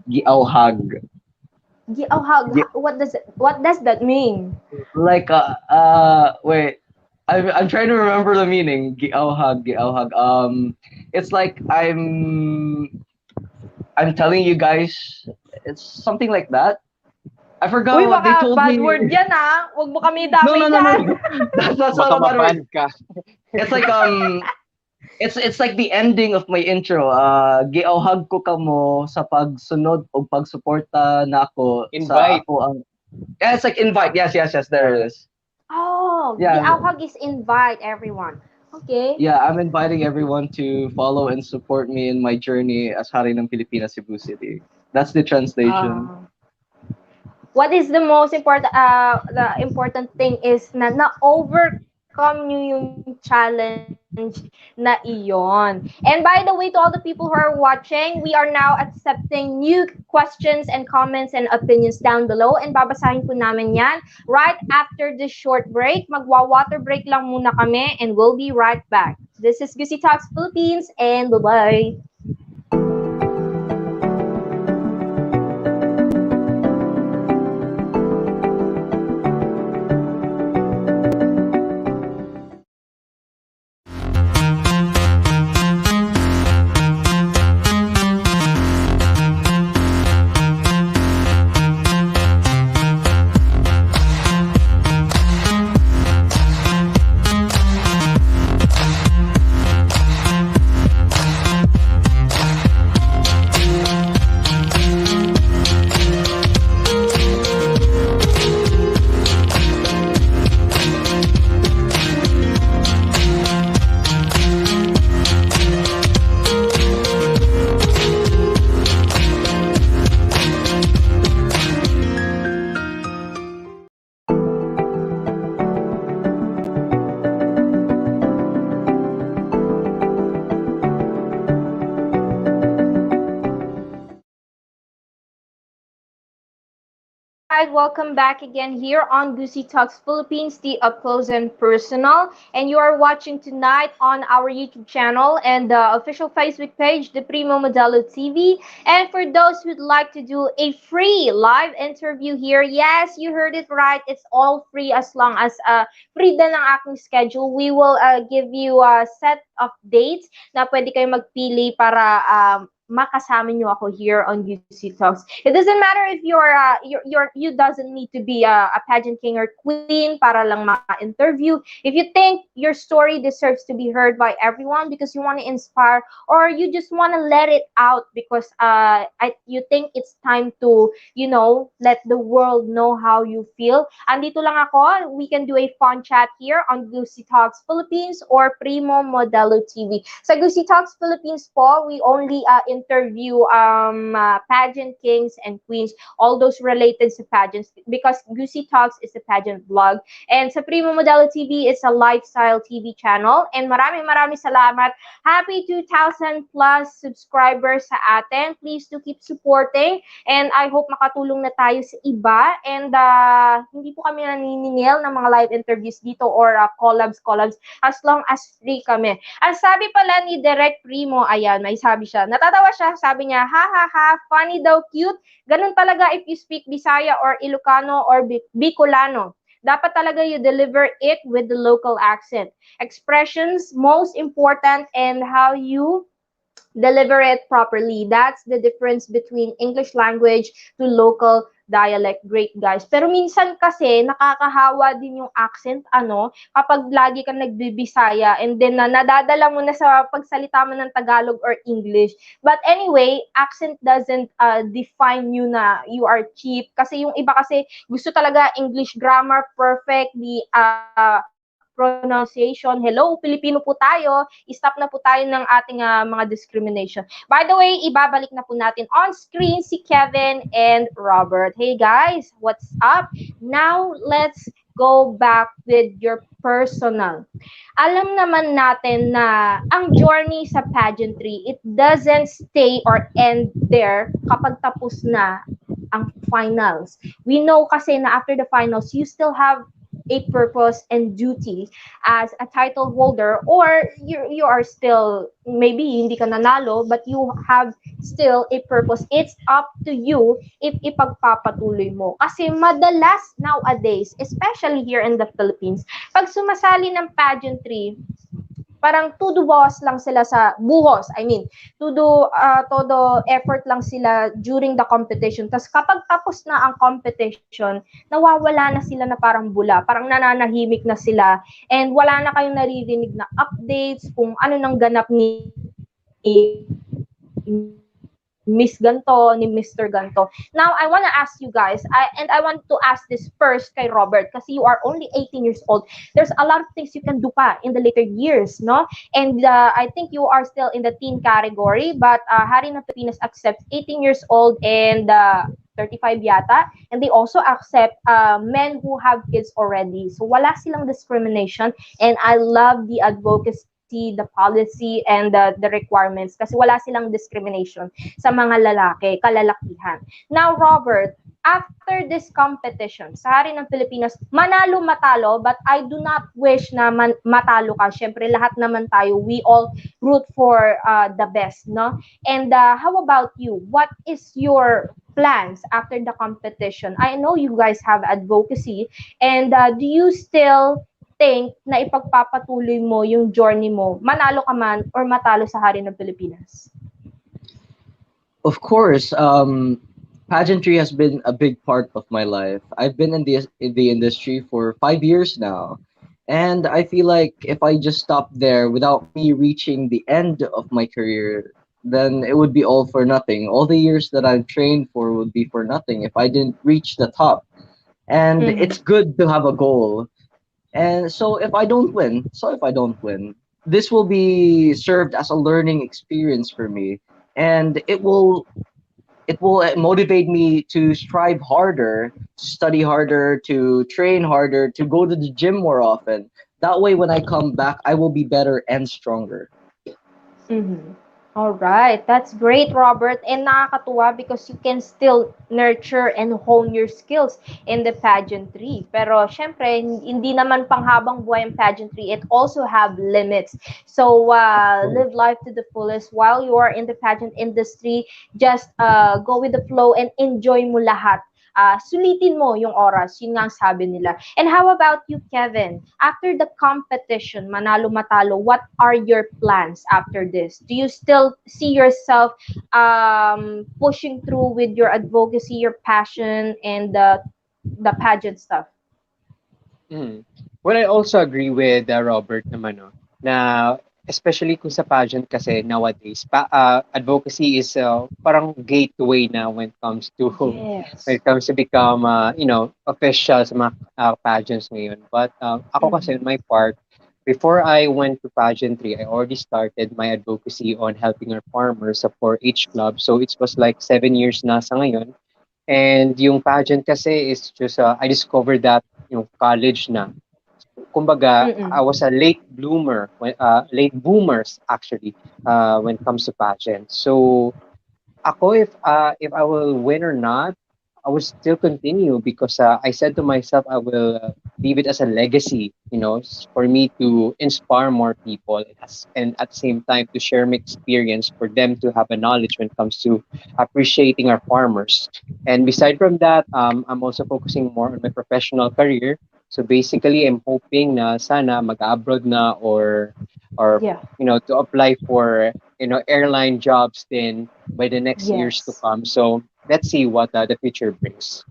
Giauhag. Gi- What does that mean? like wait. I'm trying to remember the meaning. Giauhag. It's like I'm telling you guys, it's something like that. I forgot Uy, what they baka told bad me. word yan, ha? Huwag mo kami No, damay no, no, no. dyan. That's not Baka a bad word. maban ka. It's like it's like the ending of my intro. Giauhag ko kamo sa pagsunod o pagsuporta nako sa Invite. ako ang. Yeah, it's like invite. Yes, there it is. Oh, the Yeah, Alhag is invite everyone. Okay. yeah, I'm inviting everyone to follow and support me in my journey as Hari ng Pilipinas, Cebu City. That's the translation. What is the important thing is na-overcome nyo yung challenge na iyon. And by the way, to all the people who are watching, we are now accepting new questions and comments and opinions down below, and babasahin po namin yan right after this short break. Magwa-water break lang muna kami, and we'll be right back. This is Gusi Talks Philippines, and bye-bye! guys, welcome back again here on Gusi Talks Philippines, the up close and personal. And you are watching tonight on our YouTube channel and the official Facebook page, the Primo Modelo TV. And for those who'd like to do a free live interview here, yes, you heard it right. It's all free as long as free din ang aking schedule. We will give you a set of dates na pwede kayo magpili para makasama nyo ako here on UC Talks. It doesn't matter if you doesn't need to be a pageant king or queen para lang ma-interview. If you think your story deserves to be heard by everyone because you want to inspire or you just want to let it out because you think it's time to, let the world know how you feel. Andito lang ako. We can do a fun chat here on Gusi Talks Philippines or Primo Modelo TV. Sa Gusi Talks Philippines po, we only interview pageant kings and queens, all those related to pageants because Gusi Talks is a pageant vlog. And sa Primo Modelo TV, it's a lifestyle TV channel. And maraming salamat. Happy 2,000 plus subscribers sa atin. Please do keep supporting. And I hope makatulong na tayo sa iba. And hindi po kami naniningil ng mga live interviews dito or collabs as long as free kami. Ang sabi pala ni Direct Primo, ayan, may sabi siya. Natatawa siya, sabi niya, ha ha ha, funny daw, cute. Ganun talaga if you speak Bisaya or Ilocano or Bicolano. Dapat talaga you deliver it with the local accent. Expressions, most important, and how you deliver it properly. That's the difference between English language to local dialect. Great, guys. Pero minsan kasi nakakahawa din yung accent kapag lagi kang nagbibisaya and then nadadala mo na sa pagsalita mo ng Tagalog or English. But anyway, accent doesn't define you na you are cheap kasi yung iba kasi gusto talaga English grammar perfect, the pronunciation. Hello, Pilipino po tayo. Stop na po tayo ng ating mga discrimination. By the way, ibabalik na po natin on screen si Kevin and Robert. Hey guys, what's up? Now, let's go back with your personal. Alam naman natin na ang journey sa pageantry, it doesn't stay or end there kapag tapos na ang finals. We know kasi na after the finals, you still have a purpose and duty as a title holder or you are still, maybe hindi ka nanalo, but you have still a purpose. It's up to you if ipagpapatuloy mo. Kasi madalas nowadays, especially here in the Philippines, pag sumasali ng pageantry, parang todo buhos lang sila sa buhos. I mean, todo effort lang sila during the competition. Tapos kapag tapos na ang competition, nawawala na sila na parang bula. Parang nananahimik na sila. And wala na kayong naririnig na updates kung ano nang ganap ni Miss Ganto, ni Mr. Ganto. Now, I want to ask you guys, I want to ask this first kay Robert kasi you are only 18 years old. There's a lot of things you can do pa in the later years, no? And I think you are still in the teen category, but Hari ng Pilipinas accepts 18 years old and 35 yata, and they also accept men who have kids already. So wala silang discrimination, and I love the advocacy, the policy, and the requirements kasi wala silang discrimination sa mga lalaki, kalalakihan. Now, Robert, after this competition, sa Hari ng Pilipinas, manalo matalo, but I do not wish na matalo ka. Siyempre, lahat naman tayo, we all root for the best, no? And how about you? What is your plans after the competition? I know you guys have advocacy, and do you still think na ipagpapatuloy mo yung journey mo, manalo ka man or matalo sa Hari ng Pilipinas? Of course, pageantry has been a big part of my life. I've been in the industry for 5 years now, and I feel like if I just stopped there without me reaching the end of my career, then it would be all for nothing. All the years that I've trained for would be for nothing if I didn't reach the top. And it's good to have a goal. And so if I don't win, this will be served as a learning experience for me, and it will motivate me to strive harder, to study harder, to train harder, to go to the gym more often. That way, when I come back, I will be better and stronger. Mm-hmm. All right, that's great, Robert, and nakakatuwa because you can still nurture and hone your skills in the pageantry. Pero syempre, hindi naman panghabang buhay ang pageantry. It also have limits. So, live life to the fullest while you are in the pageant industry. Just go with the flow and enjoy mo lahat. Sulitin mo yung oras, yun nga ang sabi nila. And how about you, Kevin? After the competition, manalo matalo, what are your plans after this? Do you still see yourself pushing through with your advocacy, your passion, and the pageant stuff? Mm. Well, I also agree with Robert naman, no, na especially kung sa pageant kasi nowadays, advocacy is parang gateway na when it comes to when Yes. it comes to become official sa mga pageants ngayon. But ako kasi Mhm. on my part, before I went to pageantry, I already started my advocacy on helping our farmers sa 4-H club. So it was like 7 years na sa ngayon. And yung pageant kasi is just, I discovered that yung college na. Kumbaga, I Mm-mm. was a late bloomer, late boomers actually, when it comes to pageant. So ako, if I will win or not, I will still continue because I said to myself I will leave it as a legacy, for me to inspire more people and at the same time to share my experience for them to have a knowledge when it comes to appreciating our farmers. And beside from that, I'm also focusing more on my professional career. So basically, I'm hoping na sana mag-abroad na or Yeah. to apply for airline jobs then by the next years to Yes. come. So let's see what the future brings.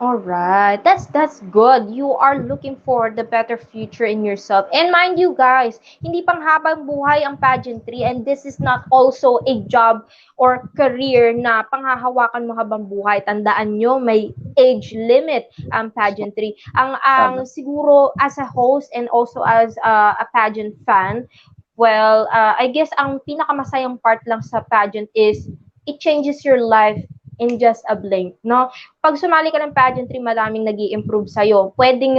All right, that's good. You are looking for the better future in yourself. And mind you guys, hindi pang habang buhay ang pageantry and this is not also a job or career na panghahawakan mo habang buhay. Tandaan nyo, may age limit ang pageantry. Ang Tama. siguro as a host and also as a pageant fan, well, I guess ang pinakamasayang part lang sa pageant is it changes your life in just a blink, no? Pag sumali ka ng pageantry, maraming nag-i-improve sa'yo. Pwedeng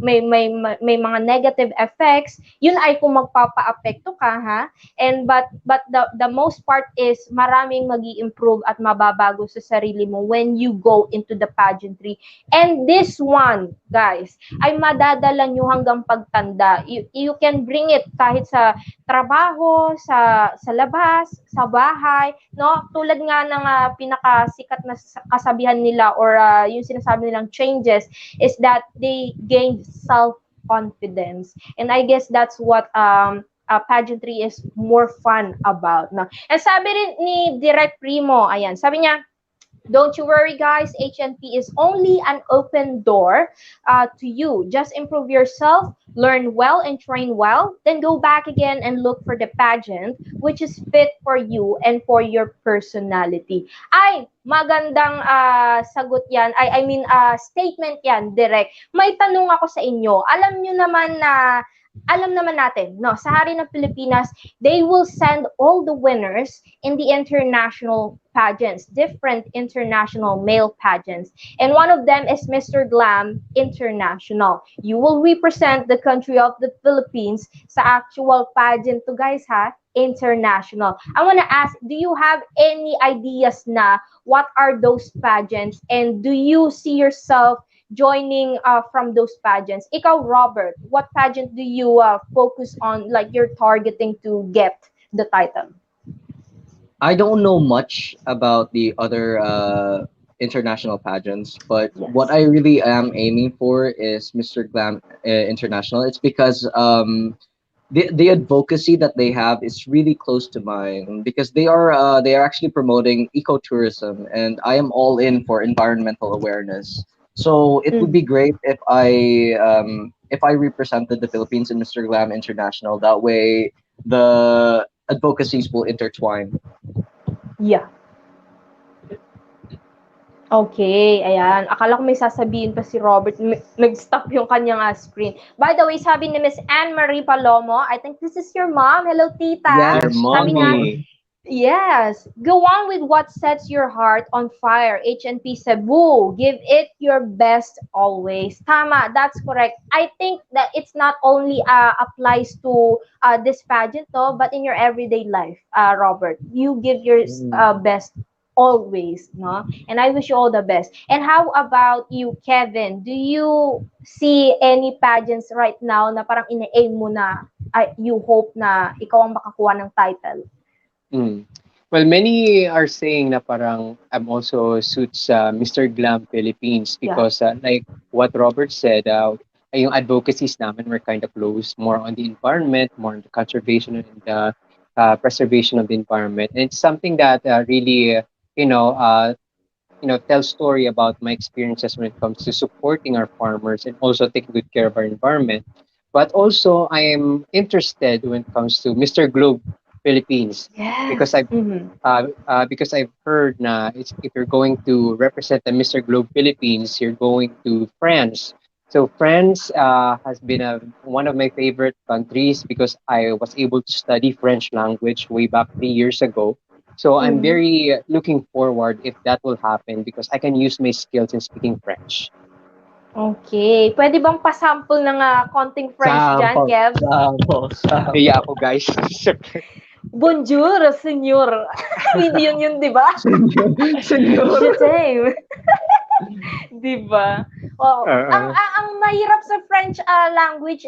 may mga negative effects, yun ay kung magpapa-apekto ka, ha? And but the most part is maraming magi-improve at mababago sa sarili mo when you go into the pageantry. And this one, guys, ay madadala nyo hanggang pagtanda. You can bring it kahit sa trabaho, sa labas, sa bahay, no? Tulad nga ng pinakasikat na kasabihan nila or yung sinasabi nilang changes is that they gain self-confidence. And I guess that's what pageantry is more fun about, no? And sabi rin ni Direct Primo, ayan, sabi niya, don't you worry, guys. HNP is only an open door to you. Just improve yourself, learn well, and train well. Then go back again and look for the pageant which is fit for you and for your personality. Ay, magandang sagot yan. I mean, statement yan, direct. May tanong ako sa inyo. Alam naman natin, no, sa Hari ng Pilipinas, they will send all the winners in the international pageants, different international male pageants. And one of them is Mr. Glam International. You will represent the country of the Philippines sa actual pageant to, guys, ha? International. I want to ask, do you have any ideas na what are those pageants and do you see yourself joining from those pageants? Ikaw, Robert, what pageant do you focus on, like you're targeting to get the title? I don't know much about the other international pageants, but what Yes. I really am aiming for is Mr. Glam International. It's because the advocacy that they have is really close to mine because they are actually promoting ecotourism, and I am all in for environmental awareness. So it would be Mm. great if I represented the Philippines in Mr. Glam International. That way, the advocacies will intertwine. Yeah. Okay, ayan. Akala ko may sasabihin pa si Robert. Nag-stop yung kanyang screen. By the way, sabi ni Miss Anne Marie Palomo, I think this is your mom. Hello, tita. Your Yes, Sabi niya, hello. mommy. Yes, go on with what sets your heart on fire. HNP Cebu, give it your best always. Tama, that's correct. I think that it's not only applies to this pageant, though, but in your everyday life, Robert. You give your Mm. best always, no? And I wish you all the best. And how about you, Kevin? Do you see any pageants right now na parang ina-aim mo na you hope na ikaw ang makakuha ng title? Mm. Well, many are saying na parang I'm also suits Mr. Glam Philippines Yeah. because like what Robert said, yung advocacies namin were kind of close, more on the environment, more on the conservation and the preservation of the environment. And it's something that really, you know, uh, tell story about my experiences when it comes to supporting our farmers and also taking good care of our environment. But also, I am interested when it comes to Mr. Globe Philippines because Yes. I've because I've heard na if you're going to represent the Mr. Globe Philippines, you're going to France. So France has been one of my favorite countries because I was able to study French language way back 3 years ago. So I'm Mhm. very looking forward if that will happen because I can use my skills in speaking French. Okay. Pwede bang pasample ng konting French dyan, Sample, Kev? sample, Kaya sample. ako guys. Bonjour, senyor. Hindi yun, di ba? Senyor, senyor. Je t'aime. Di ba? Oh, uh, ang mahirap sa French language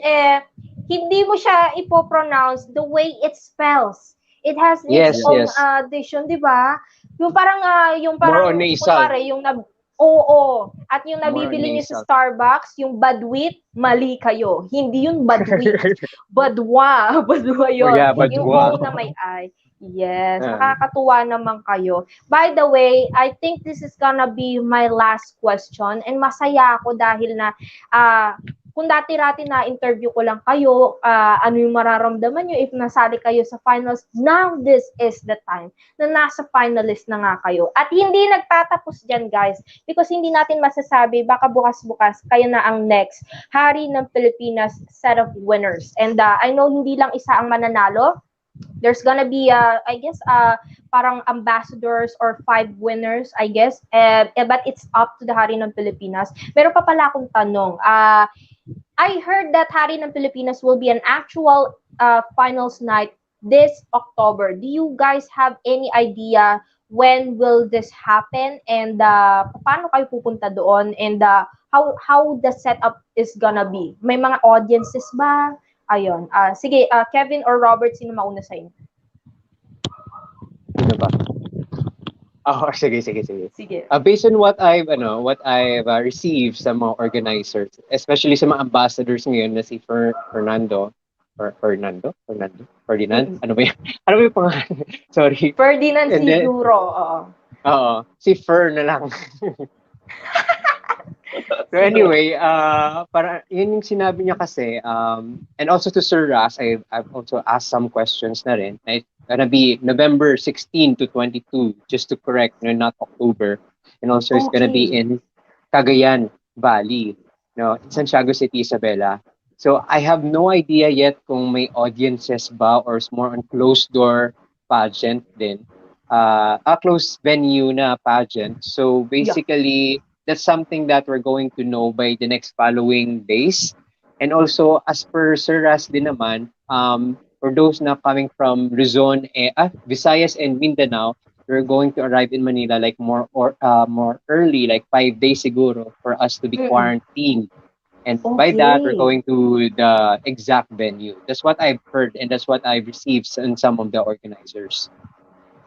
hindi mo siya ipo-pronounce the way it spells. It has its yes, Yeah. own yes. diction, di ba? More on nasal. kunwari, oo, at yung More on nabibili niyo sa nasal. Starbucks, yung badwit, mali kayo. Hindi yun badwit. Badwa. Badwa Oh yun. yeah, Yung badwa. O na may I. Yes, Uh, nakakatuwa naman kayo. By the way, I think this is gonna be my last question and masaya ako dahil na kung dati-rati na interview ko lang kayo, ano yung mararamdaman nyo if nasali kayo sa finals. Now this is the time na nasa finalist na nga kayo. At hindi nagtatapos dyan, guys, because hindi natin masasabi, baka bukas-bukas kayo na ang next Hari ng Pilipinas set of winners. And I know hindi lang isa ang mananalo. There's gonna be I guess parang ambassadors or 5 winners, I guess, but it's up to the Hari ng Pilipinas. Meron pa pala akong tanong. I heard that Hari ng Pilipinas will be an actual finals night this October. Do you guys have any idea when will this happen and paano kayo pupunta doon and how the setup is gonna be? May mga audiences ba? Ayun. Sige, Kevin or Robert, sino mauna sa inyo? sino ba? Oh, sige. Sige. Based on what I've received sa mga organizers, especially sa mga ambassadors ngayon na si Ferdinand, Mm-mm. ano ba yun? Ano ba yung pangalan? Sorry. Ferdinand And then, siguro. Oo. si Fer na lang. So anyway, para yun yung sinabi niya kasi, and also to Sir Ras, I've also asked some questions na rin. It's gonna be November 16 to 22, just to correct, no, not October. And also it's gonna be Okay. in Cagayan Valley, no, in Santiago City, Isabela. So I have no idea yet kung may audiences ba or it's more on closed door pageant din. A closed venue na pageant. So Yeah. basically, that's something that we're going to know by the next following days. And also, as per Sir Ras din naman, for those na coming from Luzon, Visayas and Mindanao, we're going to arrive in Manila like more early, like 5 days siguro, for us to be Mm-mm. quarantined. And by that, we're Okay. going to the exact venue. That's what I've heard, and that's what I've received in some of the organizers.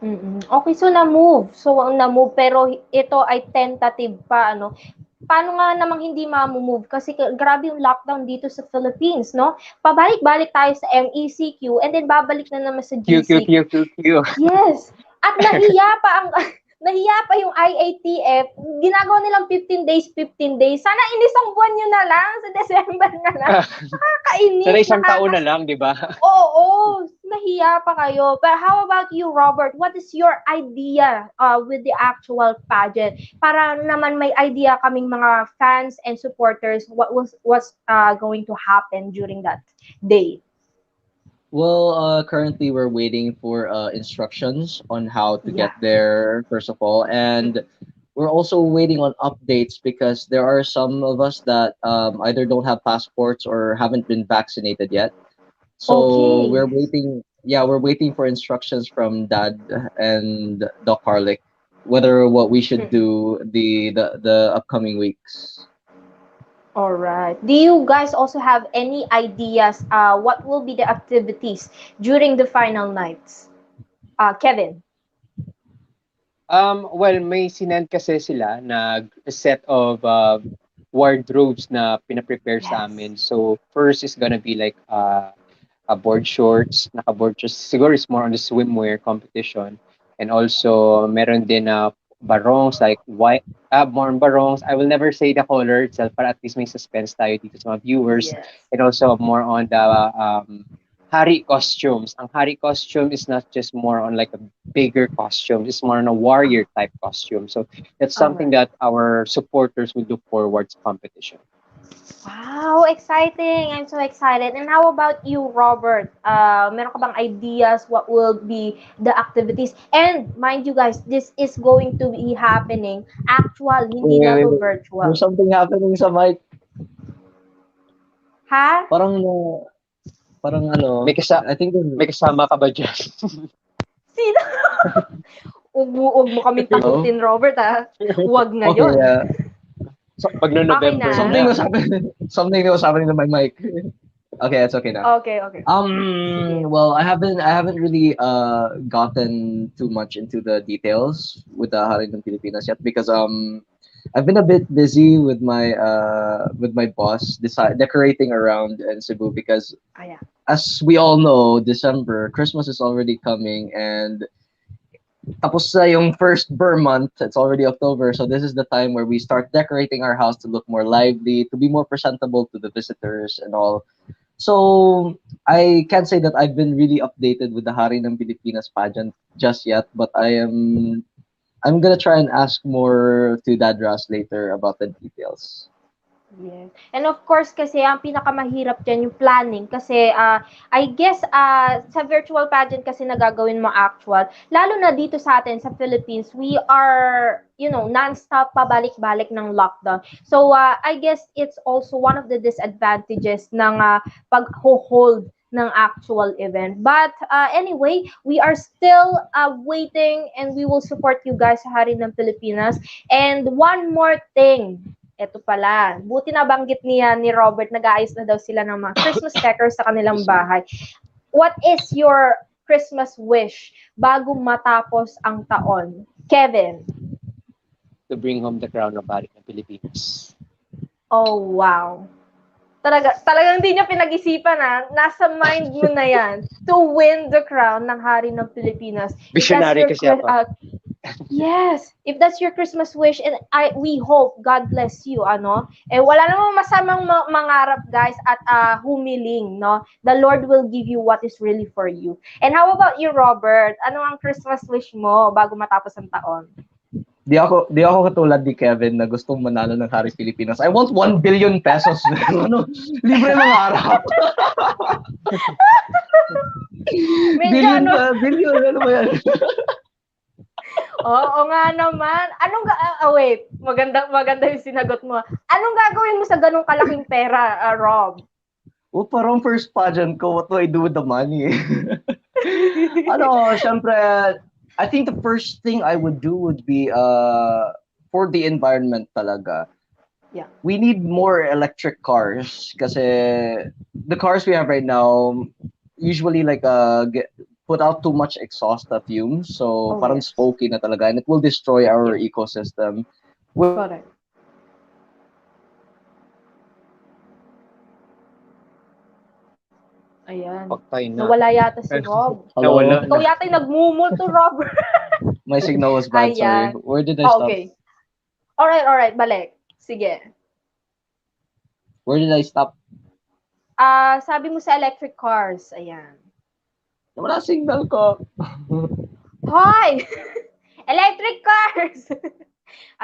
Mm-mm. Okay, so na-move. Na-move, pero ito ay tentative pa, ano. Paano nga namang hindi ma-move? Kasi grabe yung lockdown dito sa Philippines, no? Pabalik-balik tayo sa MECQ and then babalik na naman sa Q, Q, GC. Q, Q, Q. Yes. At nahiya pa yung IATF. Ginagawa nilang 15 days, 15 days. Sana inisang buwan nyo na lang sa December na lang. Sana Nakakainis, isang taon na lang, di ba? Oo, nahiya pa kayo. But how about you, Robert? What is your idea with the actual pageant? Para naman may idea kaming mga fans and supporters what's going to happen during that day. Well, currently we're waiting for instructions on how to get Yeah. there, first of all, and we're also waiting on updates because there are some of us that either don't have passports or haven't been vaccinated yet. So Okay. we're waiting. Yeah, we're waiting for instructions from Dad and Doc Harlick whether what we should Mm. do the upcoming weeks. All right. Do you guys also have any ideas what will be the activities during the final nights? Kevin. Well, may sinend kasi sila na set of wardrobes na pina-prepare sa Yes. amin. So, first is gonna be like a board shorts, naka-board shorts. Siguro is more on the swimwear competition. And also, meron din na barongs, like white, more on barongs. I will never say the color itself, but at least may suspense tayo dito sa mga viewers. Yes. And also, more on the hari costumes. Ang hari costume is not just more on like a bigger costume. It's more on a warrior type costume. So that's All something right. that our supporters will look forward to competition. Wow, exciting. I'm so excited. And how about you, Robert? Meron ka bang ideas what will be the activities? And mind you guys, this is going to be happening actual, hindi Wait, na wait, to wait. There's virtual. something happening sa mic. Ha? Parang parang ano, May, kasa- I think may kasama ka ba dyan? Sino? Huwag mo kaming hello. takutin, Robert, ha? Huwag Okay, ngayon. yeah. So, Pag no Okay November something na? na. was happening. Something was happening to my mic. Okay, it's okay now. Okay, okay. Sige. Well, I haven't really gotten too much into the details with the Hari ng Pilipinas yet because I've been a bit busy with my boss decorating around in Cebu because Ayan. as we all know, December, Christmas is already coming and tapos na yung first Burr month, it's already October, so this is the time where we start decorating our house to look more lively, to be more presentable to the visitors and all. So I can't say that I've been really updated with the Hari ng Pilipinas pageant just yet, but I'm gonna try and ask more to Dad Ras later about the details. Yes. And of course, kasi ang pinakamahirap dyan yung planning. Kasi I guess sa virtual pageant kasi nagagawin mo actual. Lalo na dito sa atin sa Philippines, we are, non-stop pabalik-balik ng lockdown. So I guess it's also one of the disadvantages ng pag-hold ng actual event. But anyway, we are still waiting and we will support you guys sa Hari ng Pilipinas. And one more thing, eto pala, buti nabanggit ni Robert, nag-aayos na daw sila ng mga Christmas decors sa kanilang bahay. What is your Christmas wish bago matapos ang taon? Kevin? To bring home the crown of Hari ng Pilipinas. Oh, wow. Talagang hindi niya pinag-isipan nasa mind mo na yan to win the crown ng Hari ng Pilipinas. Visionary kasi ako. Yes, if that's your Christmas wish, and we hope God bless you, wala namang masamang mangarap, guys, at humiling, no? The Lord will give you what is really for you. And how about you, Robert? Ano ang Christmas wish mo bago matapos ang taon? Di ako katulad ni Kevin na gustong manalo ng Hari Pilipinas. I want 1 billion pesos. Libre mga harap. Medyo billion, ano ba yan? Oo nga naman. Wait, maganda yung sinagot mo. Anong gagawin mo sa ganung kalaking pera, Rob? Well, parang first pageant ko, what do I do with the money? Syempre, I think the first thing I would do would be for the environment talaga. Yeah. We need more electric cars kasi the cars we have right now usually put out too much exhaust fumes, so parang yes. smoky na talaga, and it will destroy our ecosystem. Correct. Ayan. Nawala yata si Rob. Hello? Ikaw yata yung nagmumulto, Rob. My signal was bad, sorry. Ayan. Where did I stop? Okay. Alright, balik. Sige. Where did I stop? Sabi mo sa electric cars. Ayan. Wala signal ko. Hoy! Electric cars!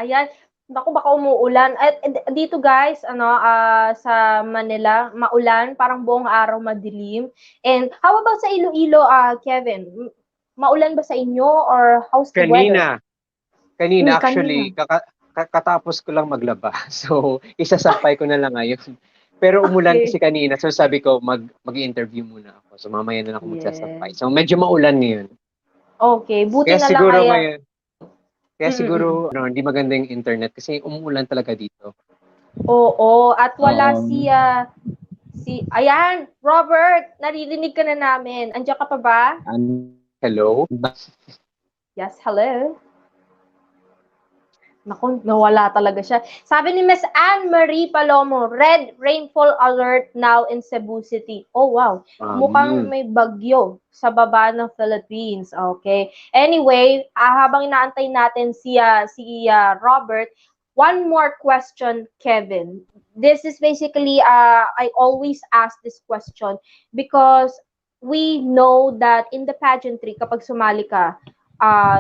Ayan. Naku, baka umuulan. At dito guys, sa Manila, maulan, parang buong araw madilim. And how about sa Iloilo, Kevin? Maulan ba sa inyo or how's the weather? Kanina Kanina. actually, katapos ko lang maglaba. So, isasampay ko na lang ngayon. Pero umulan Okay. kasi kanina, so sabi ko mag-interview muna ako. So mamaya na lang ako magsasampay. Yes. So medyo maulan ngayon. Okay, buti Kaya na lang siguro kaya. ngayon, kaya siguro Mm-mm. hindi maganda yung internet kasi umuulan talaga dito. Oo, at wala si, Um, ayan, Robert, naririnig ka na namin. Andiyan ka pa ba? Hello? Yes, hello. Naku, nawala talaga siya. Sabi ni Miss Anne-Marie Palomo, red rainfall alert now in Cebu City. Oh, wow. Mukhang may bagyo sa baba ng Philippines. Okay. Anyway, habang inaantay natin si Robert, one more question, Kevin. This is basically, I always ask this question because we know that in the pageantry, kapag sumali ka,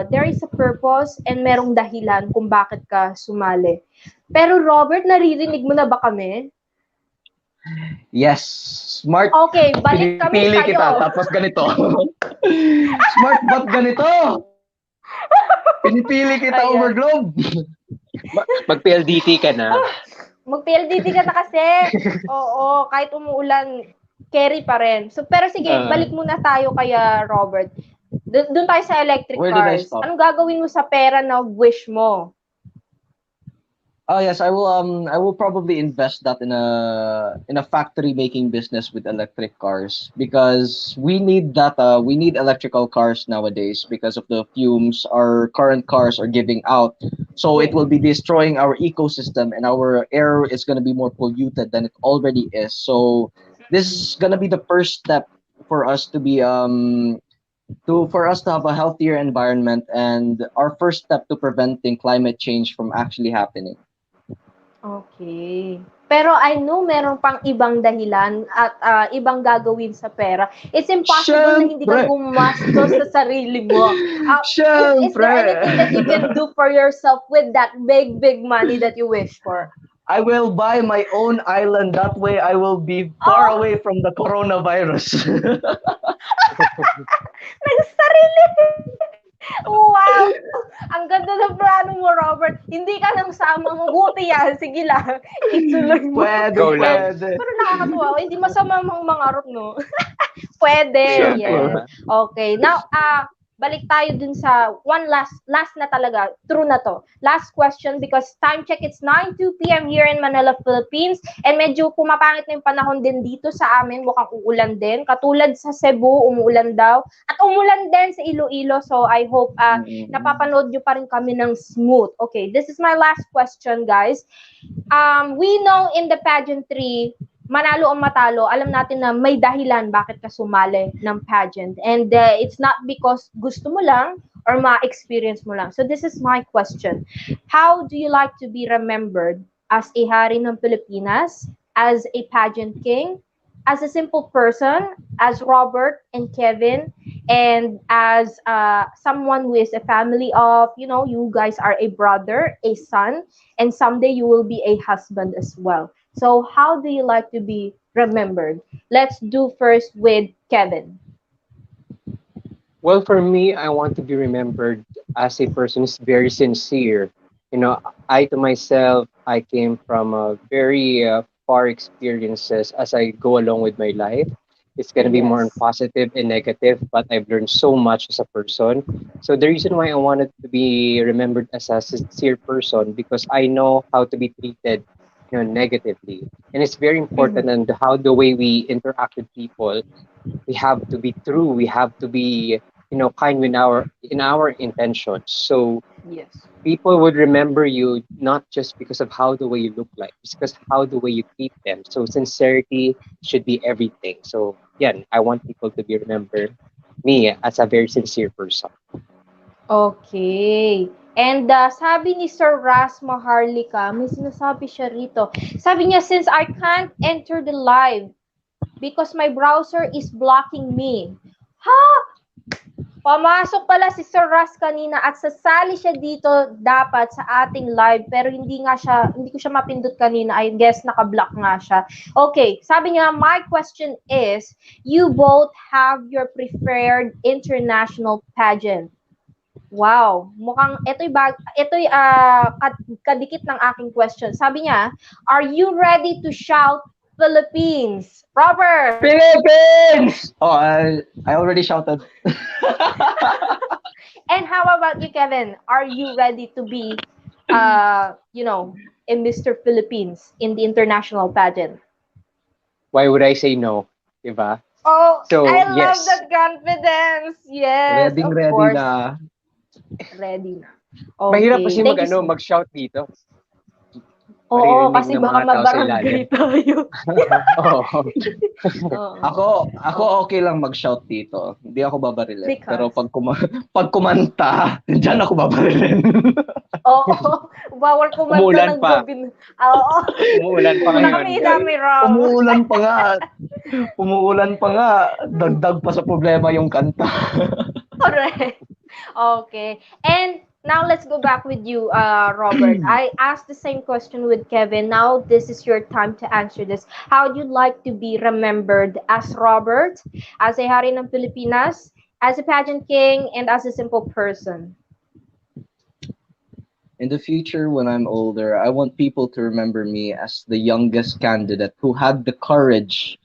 there is a purpose and merong dahilan kung bakit ka sumali. Pero Robert, naririnig mo na ba kami? yes, smart. Okay, balik kami Pinipili sa'yo. kita, tapos ganito. Smart ba't ganito? Pinipili kita Ayan. over globe. Mag-PLDT ka na. Mag-PLDT ka na kasi. Oo, kahit umuulan, carry pa rin. So, pero sige, balik muna tayo kaya Robert. Doon tayo sa electric Where did I cars. stop? Anong gagawin mo sa pera na wish mo? Oh yes, I will probably invest that in a factory making business with electric cars because we need that we need electrical cars nowadays because of the fumes our current cars are giving out. So it will be destroying our ecosystem and our air is going to be more polluted than it already is. So this is going to be the first step for us to be for us to have a healthier environment and our first step to preventing climate change from actually happening. Okay. Pero I know meron pang ibang dahilan at ibang gagawin sa pera. It's impossible na hindi ka Siyempre! gumastos sa sarili mo. Is there Siyempre! anything that you can do for yourself with that big, big money that you wish for? I will buy my own island. That way I will be far away from the coronavirus. Nagsarili! Wow! Ang ganda ng plano mo, Robert. Hindi ka nang sama mo. Buti yan. Sige lang. Ituloy mo. Pwede, Go lang. pwede. Pero nakakatuwa. Hindi masama mga mangarap, no? Pwede. Yeah. Yes. Okay. Now, balik tayo dun sa one last na talaga. True na to. Last question because time check, it's 9:02 p.m. here in Manila, Philippines. And medyo pumapangit na yung panahon din dito sa amin. Mukhang uulan din. Katulad sa Cebu, umuulan daw. At umulan din sa Iloilo. So, I hope napapanood nyo pa rin kami ng smooth. Okay, this is my last question, guys. We know in the pageantry, manalo o matalo, alam natin na may dahilan bakit ka sumali ng pageant. And it's not because gusto mo lang or ma-experience mo lang. So this is my question. How do you like to be remembered as a hari ng Pilipinas, as a pageant king, as a simple person, as Robert and Kevin, and as someone who is a family of, you guys are a brother, a son, and someday you will be a husband as well. So how do you like to be remembered? Let's do first with Kevin. Well, for me, I want to be remembered as a person who's very sincere. I to myself, I came from a very far experiences as I go along with my life. It's going to be more on Yes. positive and negative, but I've learned so much as a person. So the reason why I wanted to be remembered as a sincere person because I know how to be treated, negatively, and it's very important and how the way we interact with people. We have to be true. We have to be, kind in our intentions. So Yes. people would remember you not just because of how the way you look like, it's because how the way you treat them. So sincerity should be everything. So yeah, I want people to be remember me as a very sincere person. Okay. And sabi ni Sir Ras Maharlika, may sinasabi siya rito. Sabi niya, since I can't enter the live because my browser is blocking me. Ha? Pamasok pala si Sir Ras kanina at sasali siya dito dapat sa ating live pero hindi ko siya mapindot kanina. I guess naka-block nga siya. Okay, sabi niya, my question is, you both have your preferred international pageant. Wow, mukhang ito'y kadikit ng aking question. Sabi niya, are you ready to shout Philippines? Robert! Philippines! Oh, I already shouted. And how about you, Kevin? Are you ready to be, in Mr. Philippines in the international pageant? Why would I say no? Diba? Oh, So, I love yes. that confidence. Yes, Ready of na. course. Ready na. Okay. Mahirap kasi Thank you so much. mag-shout dito. Oo, Maririnig kasi ng baka mga tao sa mabarangay ilalim. tayo. Oo. Ako okay lang mag-shout dito. Hindi ako babarilin. Because? Pero pag kumanta, diyan ako babarilin. Oo, bawal kumanta Umuulan ng pa. gabi. Oo. Umuulan pa Wala ngayon. kami dami ram. Umuulan pa nga. Dagdag pa sa problema yung kanta. Correct. Okay. And now let's go back with you, Robert. I asked the same question with Kevin. Now this is your time to answer this. How would you like to be remembered as Robert, as a hari ng Pilipinas, as a pageant king, and as a simple person? In the future, when I'm older, I want people to remember me as the youngest candidate who had the courage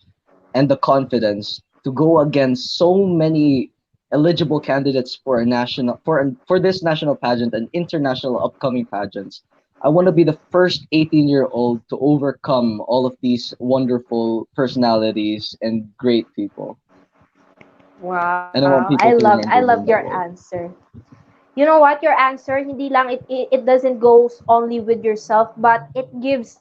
and the confidence to go against so many eligible candidates for this national pageant and international upcoming pageants. I want to be the first 18-year-old to overcome all of these wonderful personalities and great people. Wow. And I want people to remember I love me your that way. answer. You know what? Your answer, hindi lang it doesn't go only with yourself, but it gives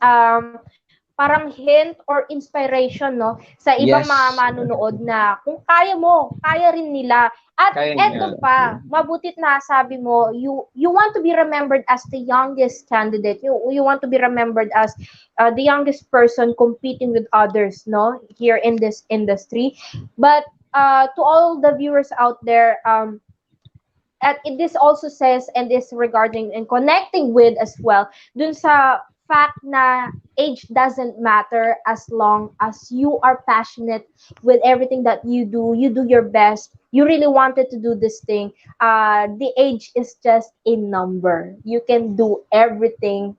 parang hint or inspiration, no, sa ibang Yes. mga manunood na kung kaya mo, kaya rin nila. At Kaya eto niya. pa, mabutit na sabi mo, you want to be remembered as the youngest candidate. You want to be remembered as the youngest person competing with others, no, here in this industry. But to all the viewers out there, this also says and is regarding and connecting with as well dun sa fact na age doesn't matter as long as you are passionate with everything that you do your best, you really wanted to do this thing. The age is just a number. You can do everything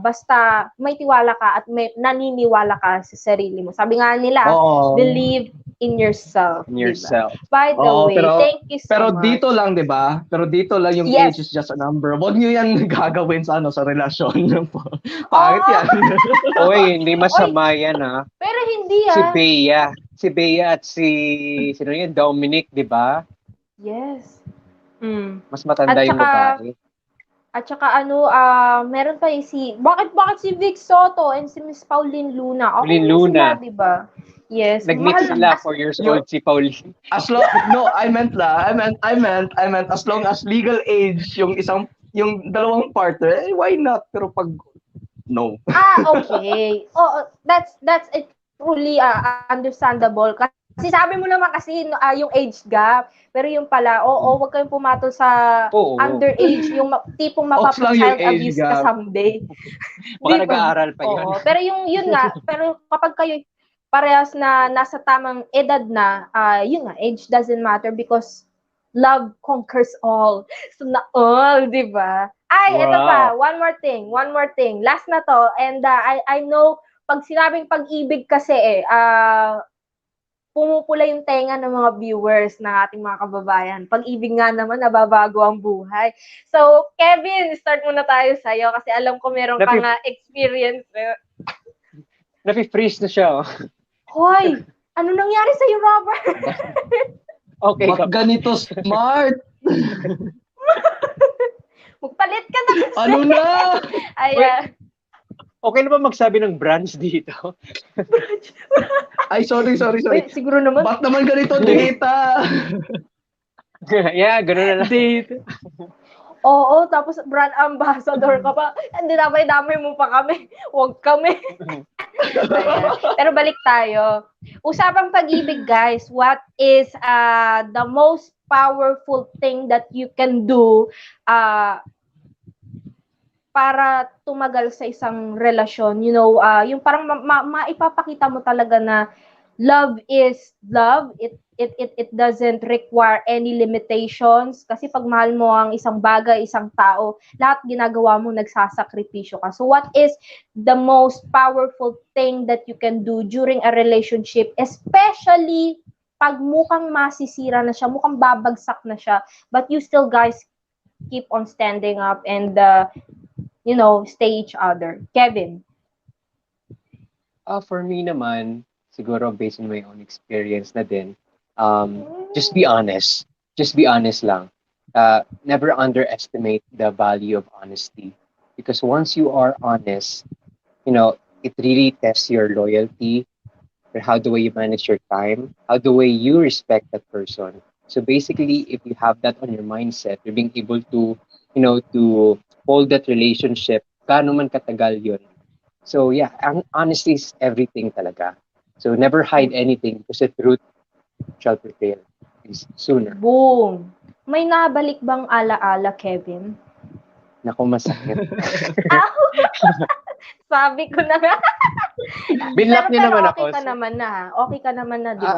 basta may tiwala ka at may naniniwala ka sa sarili mo. Sabi nga nila, believe in yourself. In yourself. Diba? By the way, thank you so pero much. dito lang, 'di ba? Pero dito lang yung Yes. age is just a number. Huwag niyo yan gagawin sa sa relasyon. Pangit yan. Oy, hindi masama yan, ha. Pero hindi, Si Bea at sino yun? Dominic, di ba? Yes. Mas matanda yung babae. At saka meron pa yung bakit si Vic Soto and si Miss Pauline Luna? Okay Pauline Luna. Sila, di ba? Yes. Nag-meet sila 4 years old si Pauline. I meant as long as legal age yung dalawang partner, why not? Pero pag no. Okay. That's it, truly understandable. Kasi sabi mo naman kasi yung age gap. Pero yung pala, wag kayong pumatol sa underage, yung tipong mapapa-child abuse ka someday. Baka nag-aaral pa yun. Pero yun nga, pero kapag kayo parehas na nasa tamang edad na, yun nga, age doesn't matter because love conquers all. So na all, di ba? Ito pa, one more thing. Last na to, and I know, pag sinabing pag-ibig kasi pumupula yung tenga ng mga viewers ng ating mga kababayan. Pag-ibig nga naman, nababago ang buhay. So, Kevin, start muna tayo sa'yo kasi alam ko meron ka nga experience. Napi-freeze na siya, Hoy! Ano nangyari sa'yo, Robert? Okay. Ba't ganito smart? Magpalit ka na kasi. Ano na? Ayan. Okay na ba magsabi ng branch dito? Ay, sorry. Wait, siguro naman. Ba't naman ganito, data? Yeah, gano'n na lang. Date. Oo, tapos brand ambassador ka pa. Hindi damay mo pa kami. Huwag kami. Pero balik tayo. Usapang pag-ibig, guys. What is the most powerful thing that you can do para tumagal sa isang relasyon. You know, yung parang maipapakita mo talaga na love is love. It doesn't require any limitations. Kasi pag mahal mo ang isang bagay, isang tao, lahat ginagawa mo, nagsasakripisyo ka. So what is the most powerful thing that you can do during a relationship, especially pag mukhang masisira na siya, mukhang babagsak na siya, but you still guys keep on standing up and stay each other. Kevin? For me naman, siguro based on my own experience na din, just be honest. Just be honest lang. Never underestimate the value of honesty. Because once you are honest, it really tests your loyalty, or how the way you manage your time, how the way you respect that person. So basically, if you have that on your mindset, you're being able to, to hold that relationship, gaano man katagal yun. So yeah, honesty is everything talaga. So never hide anything because the truth shall prevail sooner. Boom! May nabalik bang ala-ala, Kevin? Naku, masakit. Sabi ko na nga. Binlock niyo naman okay ako. Ka naman na, ha? Okay ka naman na, di ba?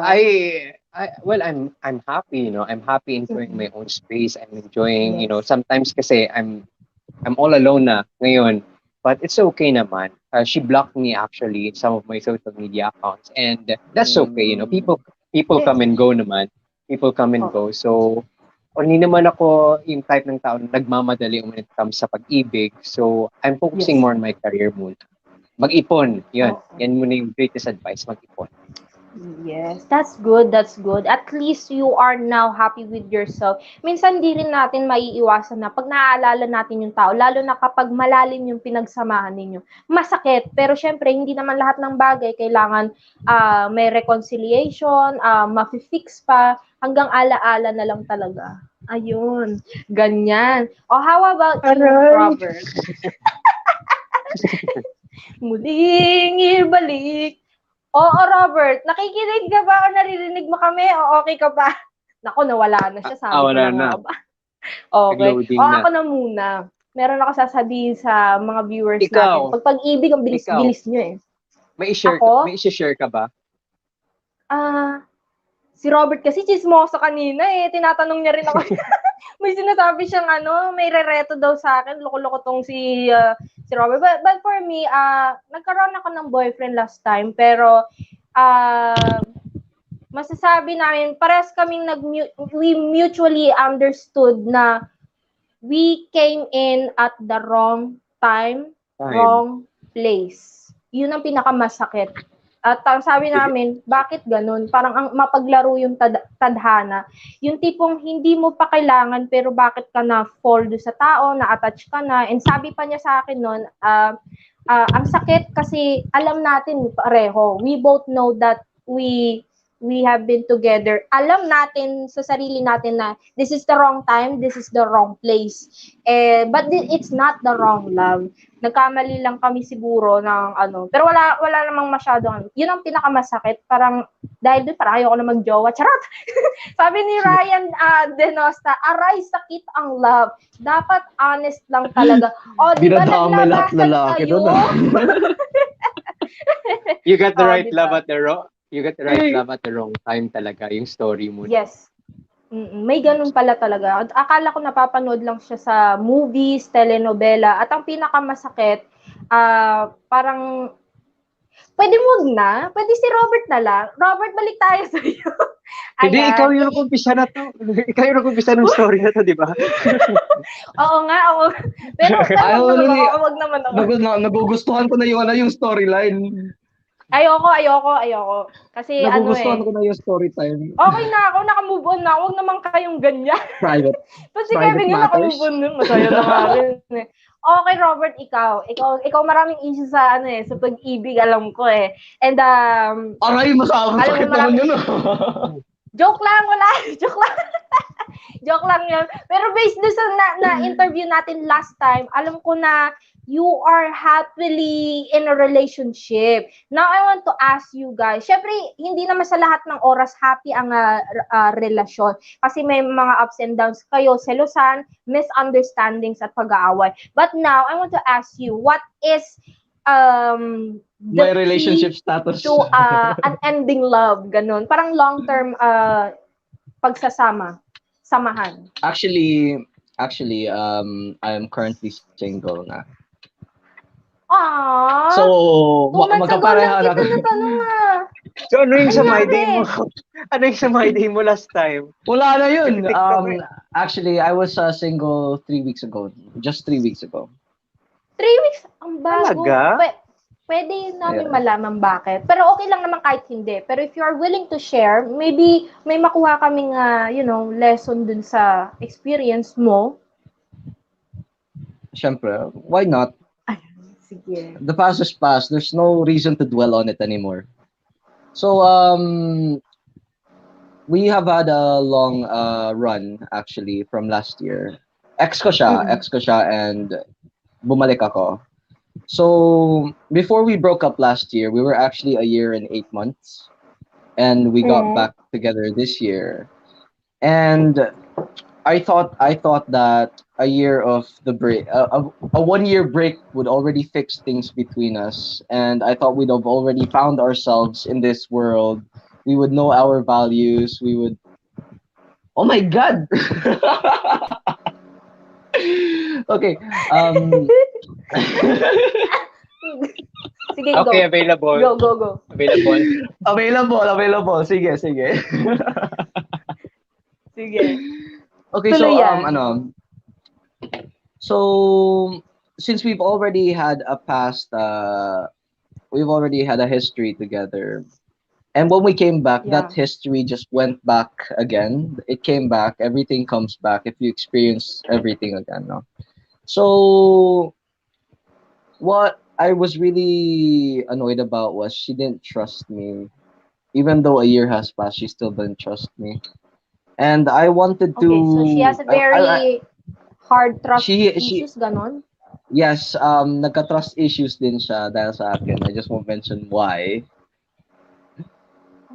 Well, I'm happy, I'm happy enjoying my own space. I'm enjoying, sometimes kasi I'm all alone na ngayon. But it's okay naman. She blocked me actually in some of my social media accounts, and that's okay. People come and go naman. People come and go. So, hindi naman ako yung type ng tao na nagmamadali when it comes sa pag-ibig. So, I'm focusing more on my career muna. Mag-ipon. Yan muna yung greatest advice. Mag-ipon. Yes, that's good. That's good. At least you are now happy with yourself. Minsan di rin natin maiiwasan na pag naaalala natin yung tao, lalo na kapag malalim yung pinagsamahan ninyo. Masakit, pero syempre hindi naman lahat ng bagay kailangan may reconciliation, mafi-fix pa, hanggang alaala na lang talaga. Ayun, ganyan. How about you, Robert? Muling ibalik. Oo, Robert, nakikinig ka ba o naririnig mo kami o okay ka ba? Naku, nawala na siya. Sabi ko na nga ba? Okay. Ako na muna. Meron ako sasabihin sa mga viewers natin. Pag-ibig, ang bilis-bilis nyo eh. May i-share ka ba? Si Robert kasi chismoso kanina eh. Tinatanong niya rin ako. May sinasabi siyang may rereto daw sa akin. Loko-loko tong si Robert. But for me, nagkaroon ako ng boyfriend last time. Pero, masasabi namin, parehas kaming we mutually understood na we came in at the wrong time. Wrong place. Yun ang pinakamasakit. At sabi namin, bakit ganun? Parang ang mapaglaro yung tadhana. Yung tipong hindi mo pa kailangan pero bakit ka na-fall do sa tao, na-attach ka na. And sabi pa niya sa akin nun, ang sakit kasi alam natin pareho. We both know that we have been together. Alam natin sa sarili natin na this is the wrong time, this is the wrong place. But it's not the wrong love. Nagkamali lang kami siguro ng pero wala namang masyadong yun ang pinakamasakit, parang dahil doon parang ayoko na magjowa, charot. Sabi ni Ryan Denosta, aray sakit ang love, dapat honest lang talaga. Di ba naglabasan kayo? You got the right love at the wrong time talaga, yung story mo. Yes. May ganun pala talaga. Akala ko napapanood lang siya sa movies, telenovela, at ang pinakamasakit, parang, pwede wag na? Pwede si Robert na lang. Robert, balik tayo sa iyo. Hindi, ikaw yung nag-umpisa na to. Ikaw yung nag-umpisa ng story na to, di ba? Oo nga, ako. Pero, wag naman ako. Nagugustuhan ko na yung storyline. Ayoko. Kasi nagugustuhan ko na yung story time. Okay na ako, naka-move on na. Huwag naman kayong ganyan. Private. Kasi Kevin nga naka-move on nun. Masaya na nga rin. Okay, Robert, ikaw maraming issues sa sa pag-ibig, alam ko eh. And aray, masakit naman yun. Joke lang, wala. Joke lang. Joke lang yun. Pero based doon sa na-interview natin last time, alam ko na you are happily in a relationship. Now, I want to ask you guys, syempre, hindi naman sa lahat ng oras happy ang relasyon. Kasi may mga ups and downs kayo, selosan, misunderstandings at pag-aaway. But now, I want to ask you, what is My relationship status to an ending love? Ganun. Parang long-term samahan. Actually, I'm currently single na. Aww. So, 2 months ago lang magkapareha kita na. natanong So, ano yung sa my Nangyari? day mo? Ano yung sa my day mo last time? Wala na yun. TikTok eh. Actually, I was single 3 weeks ago. Just 3 weeks ago. 3 weeks? Ang bago. Talaga? Pwede namin Yeah. malaman bakit. Pero okay lang naman kahit hindi. Pero if you are willing to share, maybe may makuha kaming, lesson dun sa experience mo. Siyempre, why not? Sige. The past is past. There's no reason to dwell on it anymore. So, we have had a long run actually from last year. Ex ko siya, and bumalik ako. So, before we broke up last year, we were actually a year and 8 months. And we got back together this year. And I thought that a year of the break, a 1 year break would already fix things between us. And I thought we'd have already found ourselves in this world. We would know our values. We would. Oh my God! Okay. Sige, go. Okay, available. Go. Available. Sige. Sige. Okay, Tuloy so yan. So since we've already had a past, we've already had a history together, and when we came back, that history just went back again. It came back. Everything comes back if you experience everything again. No? So what I was really annoyed about was she didn't trust me, even though a year has passed. She still didn't trust me. And I wanted to. Okay, so she has a very hard trust issues, ganon? Yes, nagka-trust issues din siya dahil sa akin. I just won't mention why.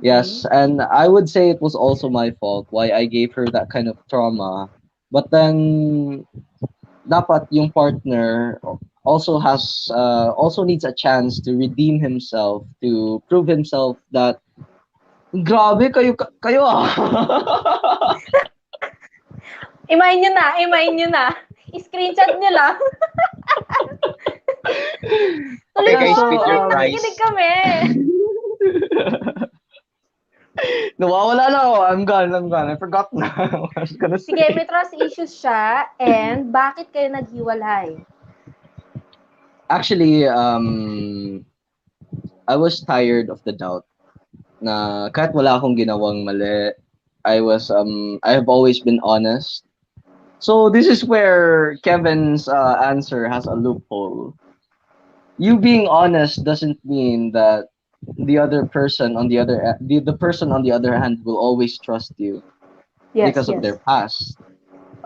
Yes, and I would say it was also my fault why I gave her that kind of trauma. But then, dapat yung partner also needs a chance to redeem himself, to prove himself that grabe kayo ah. Imayin nyo na. I-screenshot nyo lang. Okay, guys, split your price. Nakikinig kami. Nawawala na ako. I'm gone. I forgot na. I was gonna say. Sige, may trust issues siya. And bakit kayo naghiwalay? Actually, I was tired of the doubt. Na kahit wala akong ginawang mali, I have always been honest. So this is where Kevin's answer has a loophole. You being honest doesn't mean that the other person on the person on the other hand will always trust you because of their past.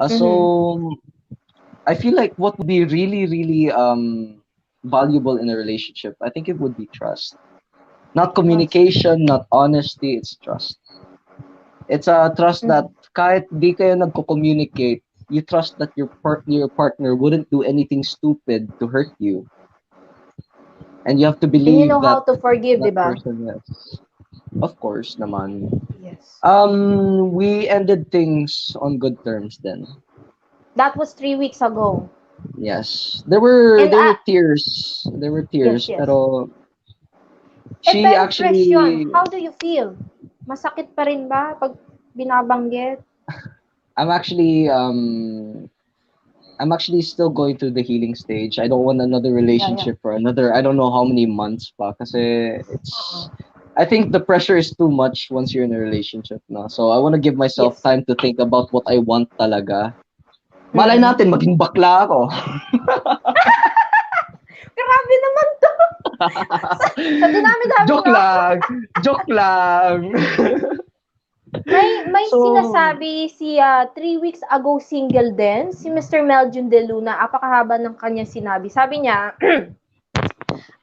So I feel like what would be really, really valuable in a relationship, I think it would be trust. Not communication, not honesty, it's trust. It's a trust that kahit di kayo nagko-communicate, you trust that your partner wouldn't do anything stupid to hurt you. And you have to believe and you know that how to forgive, that diba? person, yes. Of course naman. Yes. We ended things on good terms then. That was 3 weeks ago. Yes. There were tears. There were tears, Yes. pero She she actually question, how do you feel? Masakit pa rin ba pag binabanggit? I'm actually still going through the healing stage. I don't want another relationship for another I don't know how many months pa kasi I think the pressure is too much once you're in a relationship na. So I want to give myself time to think about what I want talaga. Malay natin maging bakla ako. Grabe naman to. Sa dinami-dami Joke lang. May So, sinasabi si 3 weeks ago single din, si Mr. Melvin De Luna, apakahaba ng kanyang sinabi. Sabi niya,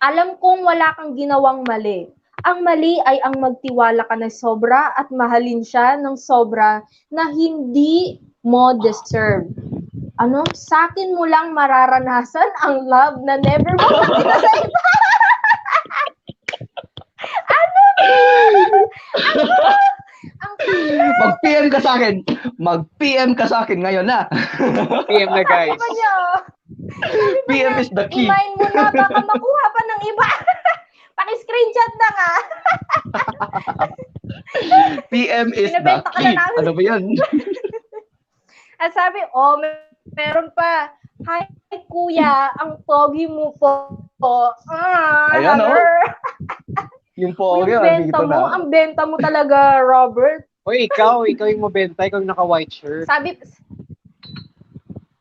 alam kong wala kang ginawang mali. Ang mali ay ang magtiwala ka ng sobra at mahalin siya ng sobra na hindi mo deserve. Ano? Sa akin mo lang mararanasan ang love na never mo makita sa iba. Ano? mag-PM ka sa akin. Mag-PM ka sa akin ngayon na. PM na, guys. Sabi pa niya, PM is the key. i-mind mo na, baka makuha pa ng iba. Paki-screenshot na nga. PM is the Binibenta ka na key. namin. Ano ba yan? At sabi, meron pa. Hi, kuya, ang pogi mo po. Ayan, oh. Yung Yung pogi, benta dito mo, na. ang benta mo talaga, Robert. Hoy, ikaw yung mabenta, ikaw yung naka-white shirt. Sabi,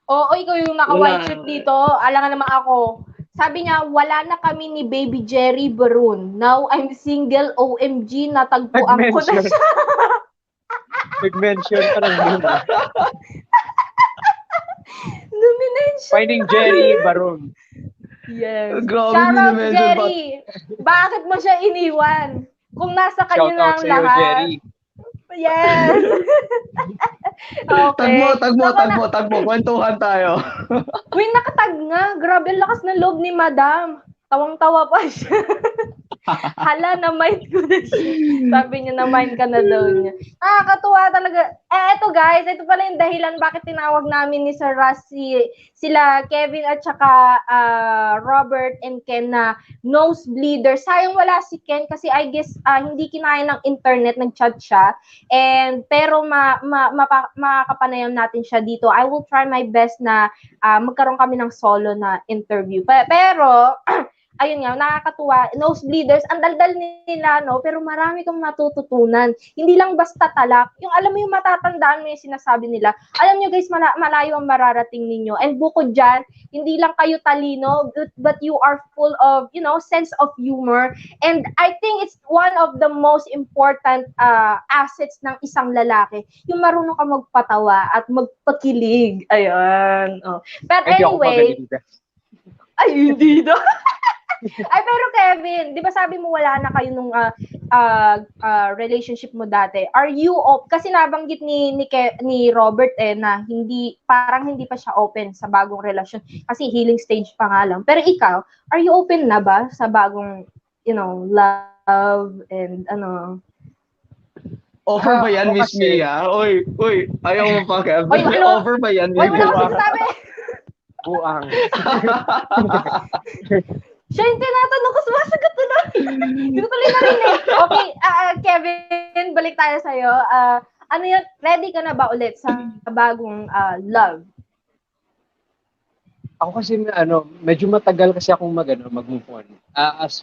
oo, ikaw yung naka-white shirt dito. Alam nga naman ako. Sabi niya, wala na kami ni Baby Jerry Barun. Now I'm single, OMG, natagpuan ko na siya. Nag-mention pa ng yun. Lumination. Finding Jerry Barun. Yes. Grabe, Shout out, minimension Jerry. Bakit mo siya iniwan? Kung nasa kanya Shout na out ang sa'yo, lahat. Jerry. Yes. Okay. Tagmo. Kwentuhan tayo. Uy, nakatag nga. Grabe, ang lakas ng loob ni Madam. Tawang-tawa pa siya. Hala, na-mind ko na siya. Sabi niya, na-mind ka na daw niya. Nakakatuwa talaga. Eto guys, ito pala yung dahilan bakit tinawag namin ni Sir Russ sila Kevin at saka Robert and Ken na nosebleeder. Sayang wala si Ken kasi I guess hindi kinaya ng internet, nag-chat siya. Pero makakapanayam natin siya dito. I will try my best na magkaroon kami ng solo na interview. Pero ayun nga, nakakatuwa. Nosebleeders, ang daldal nila, no? Pero marami kang matututunan. Hindi lang basta talak. Yung alam mo yung matatandaan mo yung sinasabi nila. Alam nyo guys, malayo ang mararating ninyo. And bukod dyan, hindi lang kayo talino, but you are full of, sense of humor. And I think it's one of the most important assets ng isang lalaki. Yung marunong ka magpatawa at magpakilig. Ayan. Oh. But anyway, hindi daw. Ay, pero Kevin, di ba sabi mo wala na kayo nung relationship mo dati? Are you kasi nabanggit ni Robert na parang hindi pa siya open sa bagong relasyon kasi healing stage pa nga lang. Pero ikaw, are you open na ba sa bagong, love and Offer ba yan, Miss Mia? Uy, ayaw mo pa, Kev. Offer ba yan, Miss Mia? Wala kasi sabi. Buang. Siya yung tinatanong ko, sumasagot na lang. Hindi ko tuloy narinig. Okay, Kevin, balik tayo sa'yo. Ano yun, ready ka na ba ulit sa bagong love? Ako kasi, medyo matagal kasi akong mag-move on. As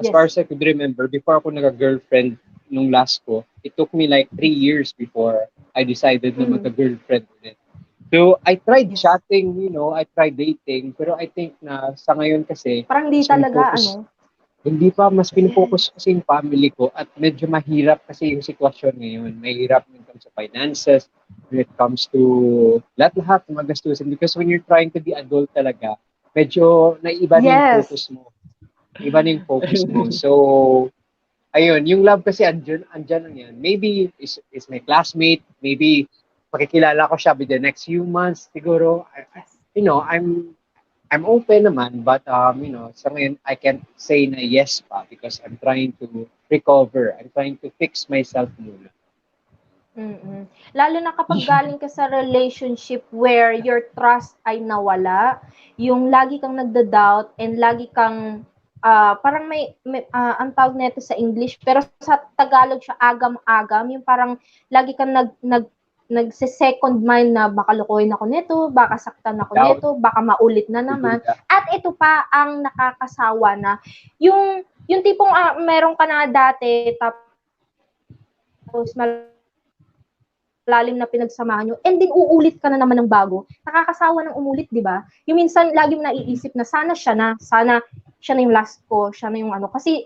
far as I could remember, before ako nag-girlfriend nung last ko, it took me like 3 years before I decided na magka-girlfriend ulit. So, I tried chatting, I tried dating, pero I think na sa ngayon kasi, parang di talaga, hindi pa, mas pinufocus kasi yung family ko at medyo mahirap kasi yung sitwasyon ngayon. Mahirap when it comes to finances, when it comes to lahat ng magastusin. Because when you're trying to be adult talaga, medyo naiba na yung focus mo. Iba na yung focus mo. So, ayun, yung love kasi andyan lang yan. Maybe is my classmate, maybe makikilala ko siya with the next few months, siguro. I'm open naman, but sa ngayon I can't say na yes pa because I'm trying to recover. I'm trying to fix myself muna. Lalo na kapag galing ka sa relationship where your trust ay nawala, yung lagi kang nagda-doubt and lagi kang parang may ang tawag nito sa English, pero sa Tagalog siya agam-agam, yung parang lagi kang nagse-second mind na baka lukuhin ako nito, baka saktan ako nito, baka maulit na naman. At ito pa ang nakakasawa na yung tipong meron ka na dati tapos malalim na pinagsamahan nyo, and then uulit ka na naman ng bago. Nakakasawa ng umulit, di ba? Yung minsan lagi mo naiisip na sana siya na yung last ko, siya na yung kasi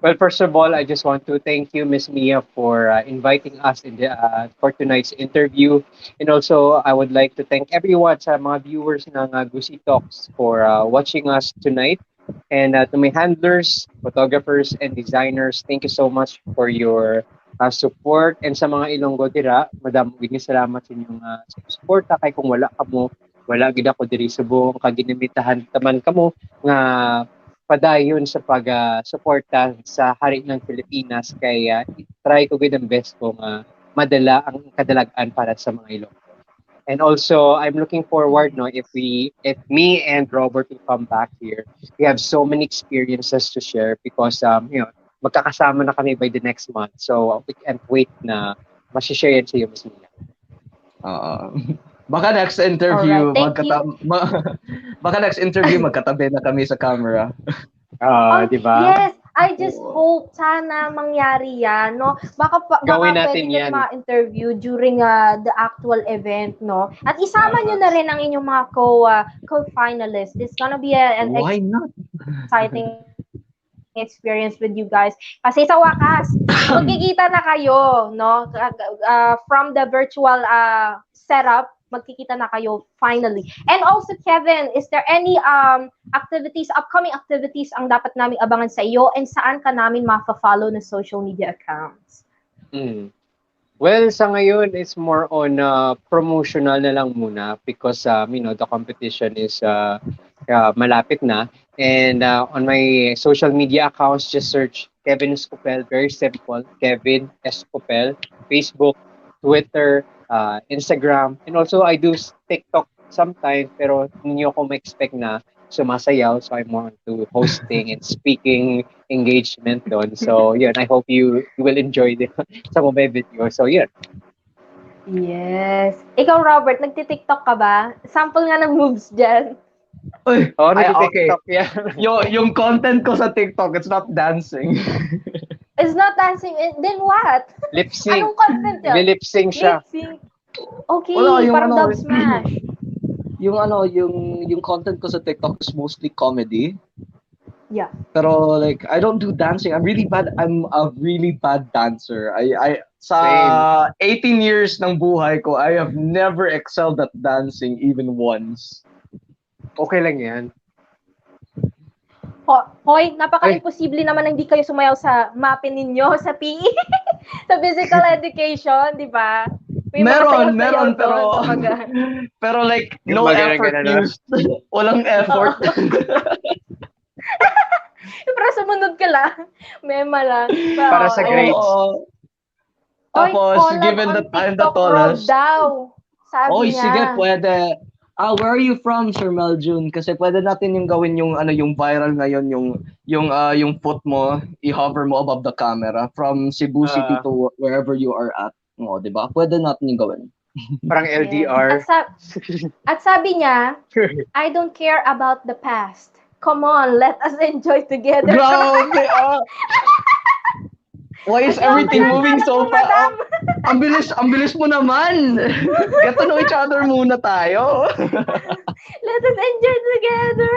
Well, first of all, I just want to thank you, Miss Mia, for inviting us for tonight's interview. And also, I would like to thank everyone sa mga viewers ng Gusi Talks for watching us tonight. And to my handlers, photographers, and designers, thank you so much for your support. And sa mga Ilonggo dira, madam, gini salamat sa inyong suporta. Kay kung wala ka mo, wala gid ako diri subong kaginimitahan taman kamo nga padayon sa pag-suporta sa hari ng Pilipinas kay try ko gid ang best ko nga madala ang kadalagan para sa mga Ilonggo. And also, I'm looking forward, no, if me and Robert will come back here, we have so many experiences to share because, magkakasama na kami by the next month. So, we can't wait na share yan sa iyo, Ms. Mia. Baka next interview, Alright, thank you. baka next interview magkatabi na kami sa camera. Di ba? Yes, I just hope sana mangyari yan, no? Baka Gawin pwede natin nyo yan. ma-interview during the actual event, no? At isama nyo na rin ang inyong mga co-finalists. It's gonna be an Why not? exciting experience with you guys. Kasi sa wakas, magkikita na kayo, no? From the virtual setup, magkikita na kayo finally. And also, Kevin, is there any upcoming activities ang dapat namin abangan sa iyo and saan ka namin ma-follow na social media accounts? Well, sa ngayon, it's more on promotional na lang muna because, the competition is malapit na. And on my social media accounts, just search Kevin 𝗏𝗏𝗃, very simple, Kevin 𝗏𝗏𝗃, Facebook, Twitter, Instagram. And also, I do TikTok sometimes, pero hindi ako ma-expect na sumasayaw. So I'm more into hosting and speaking engagement doon. So yun, I hope you will enjoy some of my videos. So yun. Yes. Ikaw, Robert, nagti-TikTok ka ba? Sample nga ng moves dyan. Uy, okay. TikTok, yeah. yung content ko sa TikTok, it's not dancing. It's not dancing. Then what? Lip sync. Anong content yun? May lip sync siya. Lip sync. Okay, Wala, parang dub smash. Yung content ko sa TikTok is mostly comedy. Yeah. Pero like I don't do dancing. I'm a really bad dancer. Sa 18 years ng buhay ko, I have never excelled at dancing even once. Okay lang 'yan. Hoy, napaka-imposible naman na hindi kayo sumayaw sa MAPE ninyo sa PE, sa physical education, di ba? Meron, pero like no effort used. Walang effort. Pero sumunod ka lang. Mema lang. Para sa grades. Tapos, given that I'm the tallest. Daw, sabi niya. Sige, pwede. Where are you from, Sir Meljun? Kasi pwede natin yung gawin yung viral ngayon, yung foot mo, i-hover mo above the camera from Cebu City to wherever you are at. Di ba? Pwede natin yung gawin. Parang LDR. At sabi niya, I don't care about the past. Come on, let us enjoy together. Grabe, Why is everything moving so fast? Ang bilis mo naman. Get to know each other muna tayo. Let us enjoy together.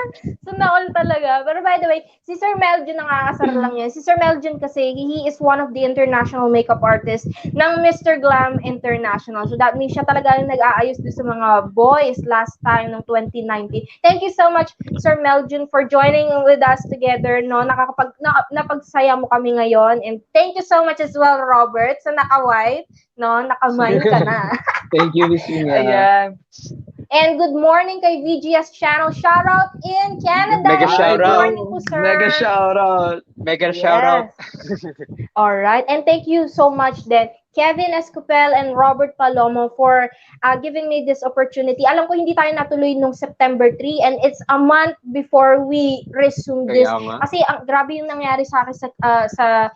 So na-all talaga. Pero by the way, si Sir Meljun, nakakasar lang yan. Si Sir Meljun kasi, he is one of the international makeup artists ng Mr. Glam International. So that means siya talaga yung nag-aayos doon sa mga boys last time ng 2019. Thank you so much, Sir Meljun, for joining with us together. No, napagsaya mo kami ngayon. And thank you so much as well, Robert, sa naka-white. No, naka-mine ka na. Thank you, Miss Ina. Ayan. And good morning kay VGS Channel. Shout out in Canada. Mega shout out. Good morning po, sir. Mega shout out. Mega shout out. All right. And thank you so much then, Kevin 𝗏𝗏𝗃 and Robert Palomo, for giving me this opportunity. Alam ko hindi tayo natuloy nung September 3 and it's a month before we resume this. Kasi grabe yung nangyari sa akin sa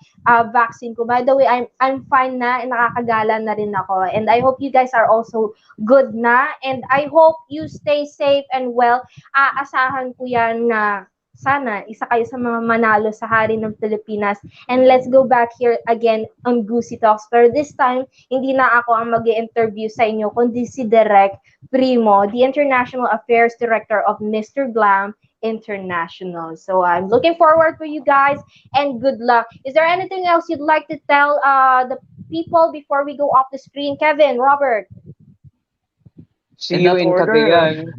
vaccine ko. By the way, I'm fine na and nakakagala na rin ako. And I hope you guys are also good na. And I hope you stay safe and well. Aasahan ko yan na sana isa kayo sa mga manalo sa Hari ng Pilipinas. And let's go back here again on Gusi Talks. Pero this time, hindi na ako ang mag-i-interview sa inyo, kundi si Direk Primo, the International Affairs Director of Mr. Glam International. So I'm looking forward for you guys and good luck. Is there anything else you'd like to tell the people before we go off the screen? Kevin, Robert? See you in Cagayan.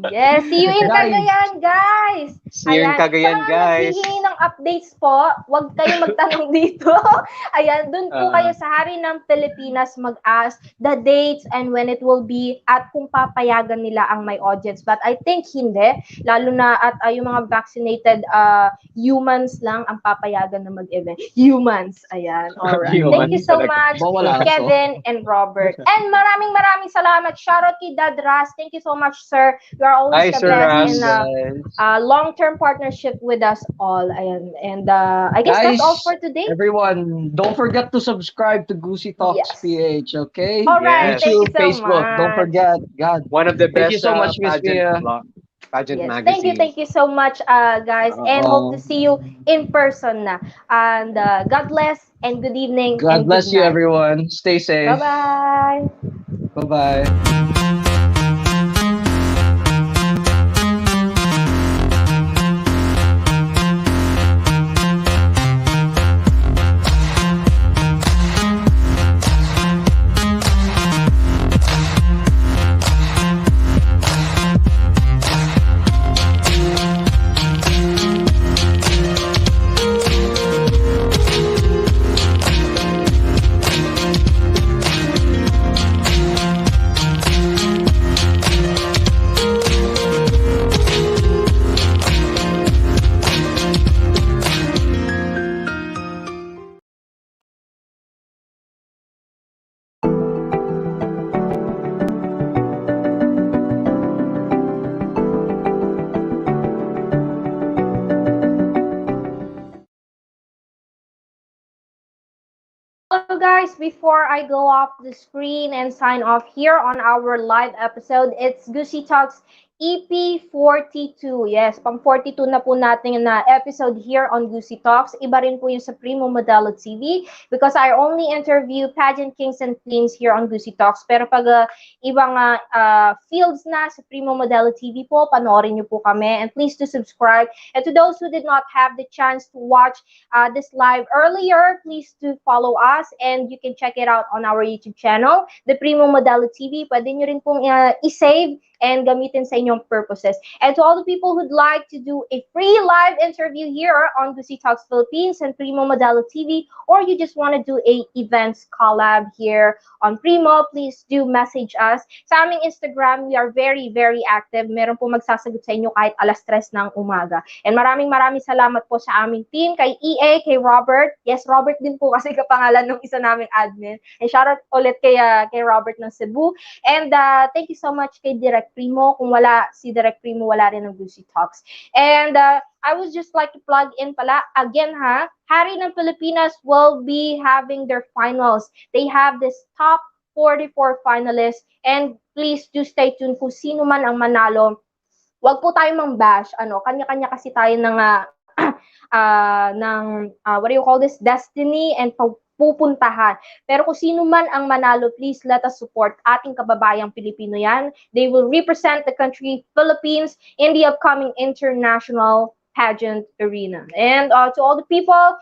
Yes, see you in Cagayan, guys! See you in Cagayan, guys! Sa mga ng updates po, huwag kayong magtanong dito. Ayan, dun po kayo sa Hari ng Pilipinas mag-ask the dates and when it will be at kung papayagan nila ang my audience. But I think hindi, lalo na at yung mga vaccinated humans lang ang papayagan na mag-event. Humans, ayan. Alright. Thank you so much, Kevin and Robert. And maraming salamat. Shoutout kay 𝗏𝗏𝗃. Thank you so much, sir. You are always the best in long-term partnership with us all. And I guess that's all for today. Everyone, don't forget to subscribe to Gusi Talks PH, okay? All right, YouTube, thank you so Facebook, much. don't forget. God, one of the best. Thank you so much, Miss Mia. Pageant magazine. Thank you so much, guys, and hope to see you in person na. And God bless and good evening. God bless you, everyone. Stay safe. Bye-bye. Bye-bye. guys, before I go off the screen and sign off here on our live episode, it's Gusi Talks EP 42. Yes, pang 42 na po natin na episode here on Gusi Talks. Iba rin po yung sa Primo Modelo TV because I only interview pageant kings and queens here on Gusi Talks. Pero pag ibang fields na sa Primo Modelo TV po, panoorin niyo po kami. And please to subscribe. And to those who did not have the chance to watch this live earlier, please to follow us and you can check it out on our YouTube channel, The Primo Modelo TV. Pwede nyo rin pong i-save and gamitin sa inyong purposes. And to all the people who'd like to do a free live interview here on Gusi Talks Philippines and Primo Modelo TV, or you just want to do a events collab here on Primo, please do message us. Sa aming Instagram, we are very, very active. Meron po magsasagot sa inyo kahit alas 3 ng umaga. And maraming salamat po sa aming team, kay EA, kay Robert. Yes, Robert din po kasi kapangalan ng isa naming admin. And shoutout ulit kay Robert ng Cebu. And thank you so much kay Direct Primo. Kung wala si Direct Primo, wala rin ng Gusi Talks. And I would just like to plug in pala, again Hari ng Pilipinas will be having their finals. They have this top 44 finalists and please do stay tuned kung sino man ang manalo. Wag po tayo mang-bash, kanya-kanya kasi tayo ng what do you call this, destiny and pupuntahan. Pero kung sino man ang manalo, please let us support ating kababayang Pilipino yan. They will represent the country, Philippines, in the upcoming international pageant arena. And to all the people,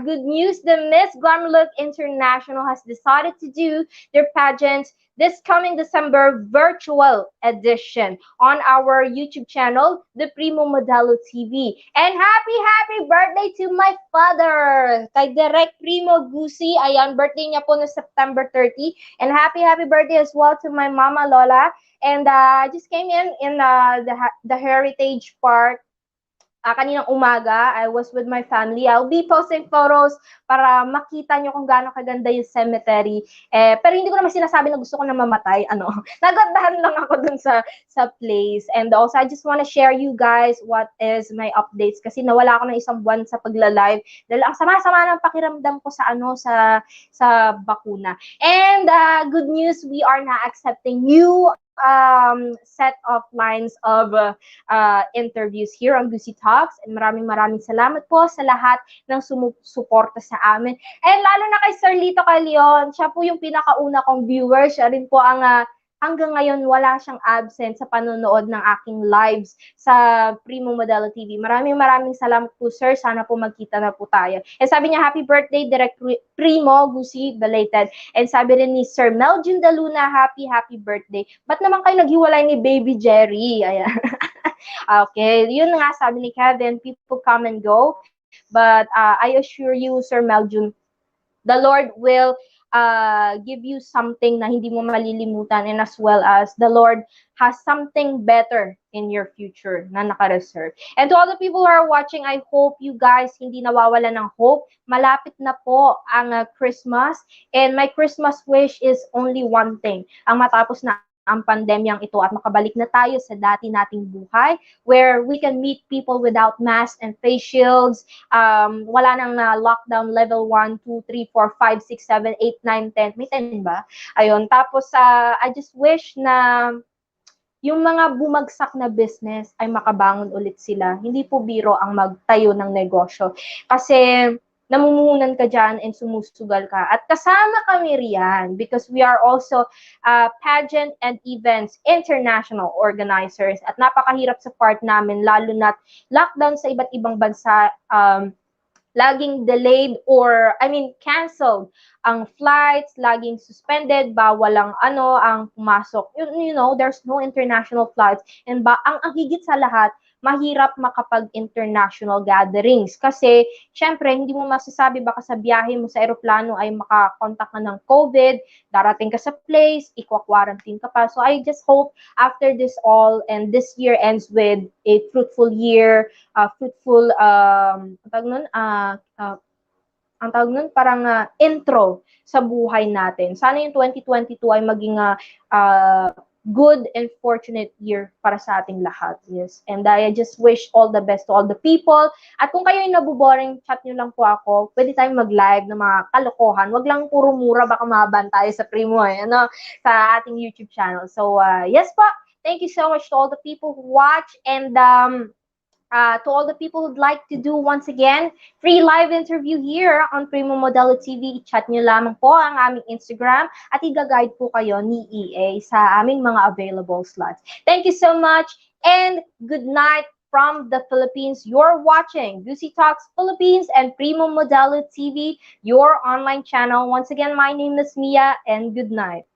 good news, the Miss Glamour Look International has decided to do their pageant this coming December virtual edition on our YouTube channel, The Primo Modelo TV. And happy birthday to my father, kay Direct Primo Gusi. Ayan, birthday niya po na September 30. And happy birthday as well to my mama Lola. And I just came in the Heritage Park kaninang umaga. I was with my family. I'll be posting photos para makita nyo kung gaano kaganda yung cemetery. Pero hindi ko naman sinasabi na gusto ko na mamatay. Nagandahan lang ako dun sa place. And also, I just want to share you guys what is my updates kasi nawala ako ng isang buwan sa pagla-live dahil ang sama-sama ng pakiramdam ko sa bakuna. And good news, we are now accepting new set of lines of interviews here on Gusi Talks. And maraming salamat po sa lahat ng sumusuporta sa amin. And lalo na kay Sir Lito Calion, siya po yung pinakauna kong viewer. Siya rin po ang hanggang ngayon wala siyang absent sa panonood ng aking lives sa Primo Modelo TV. Maraming salamat po, sir. Sana po magkita na po tayo. And sabi niya, happy birthday, Direct Primo, Gusi, belated. And sabi rin ni Sir Meljun Daluna, happy birthday. Ba't naman kayo naghiwalay ni Baby Jerry? Ayan. Okay, yun nga sabi ni Kevin, people come and go. But I assure you, Sir Meljun, the Lord will give you something na hindi mo malilimutan, and as well as the Lord has something better in your future na naka-reserve. And to all the people who are watching, I hope you guys hindi nawawala ng hope. Malapit na po ang Christmas, and my Christmas wish is only one thing, ang matapos na ang pandemyang ito at makabalik na tayo sa dati nating buhay where we can meet people without masks and face shields. Wala nang lockdown level 1, 2, 3, 4, 5, 6, 7, 8, 9, 10. May 10 ba? Ayun. Tapos, I just wish na yung mga bumagsak na business ay makabangon ulit sila. Hindi po biro ang magtayo ng negosyo. Kasi namumuhunan ka dyan and sumusugal ka. At kasama kami riyan because we are also pageant and events international organizers. At napakahirap sa part namin, lalo na lockdown sa iba't ibang bansa, laging delayed or, canceled ang flights, laging suspended, bawal ang pumasok. You know, there's no international flights. And ang higit sa lahat, mahirap makapag-international gatherings. Kasi, syempre, hindi mo masasabi baka sa biyahe mo sa aeroplano ay makakontak ka ng COVID, darating ka sa place, ikwa-quarantine ka pa. So, I just hope after this all and this year ends with a fruitful year, parang intro sa buhay natin. Sana yung 2022 ay maging good and fortunate year para sa ating lahat. Yes. And I just wish all the best to all the people. At kung kayo yung nabuboring, chat nyo lang po ako. Pwede tayong mag-live ng mga kalokohan. Wag lang puro mura, baka maban tayo sa Primo, ano, sa ating YouTube channel. So, yes po. Thank you so much to all the people who watch, and to all the people who'd like to do, once again, free live interview here on Primo Modelo TV. I-chat nyo lamang po ang aming Instagram at i-guide po kayo ni EA sa aming mga available slots. Thank you so much, and good night from the Philippines. You're watching Gusi Talks Philippines and Primo Modelo TV, your online channel. Once again, my name is Mia, and good night.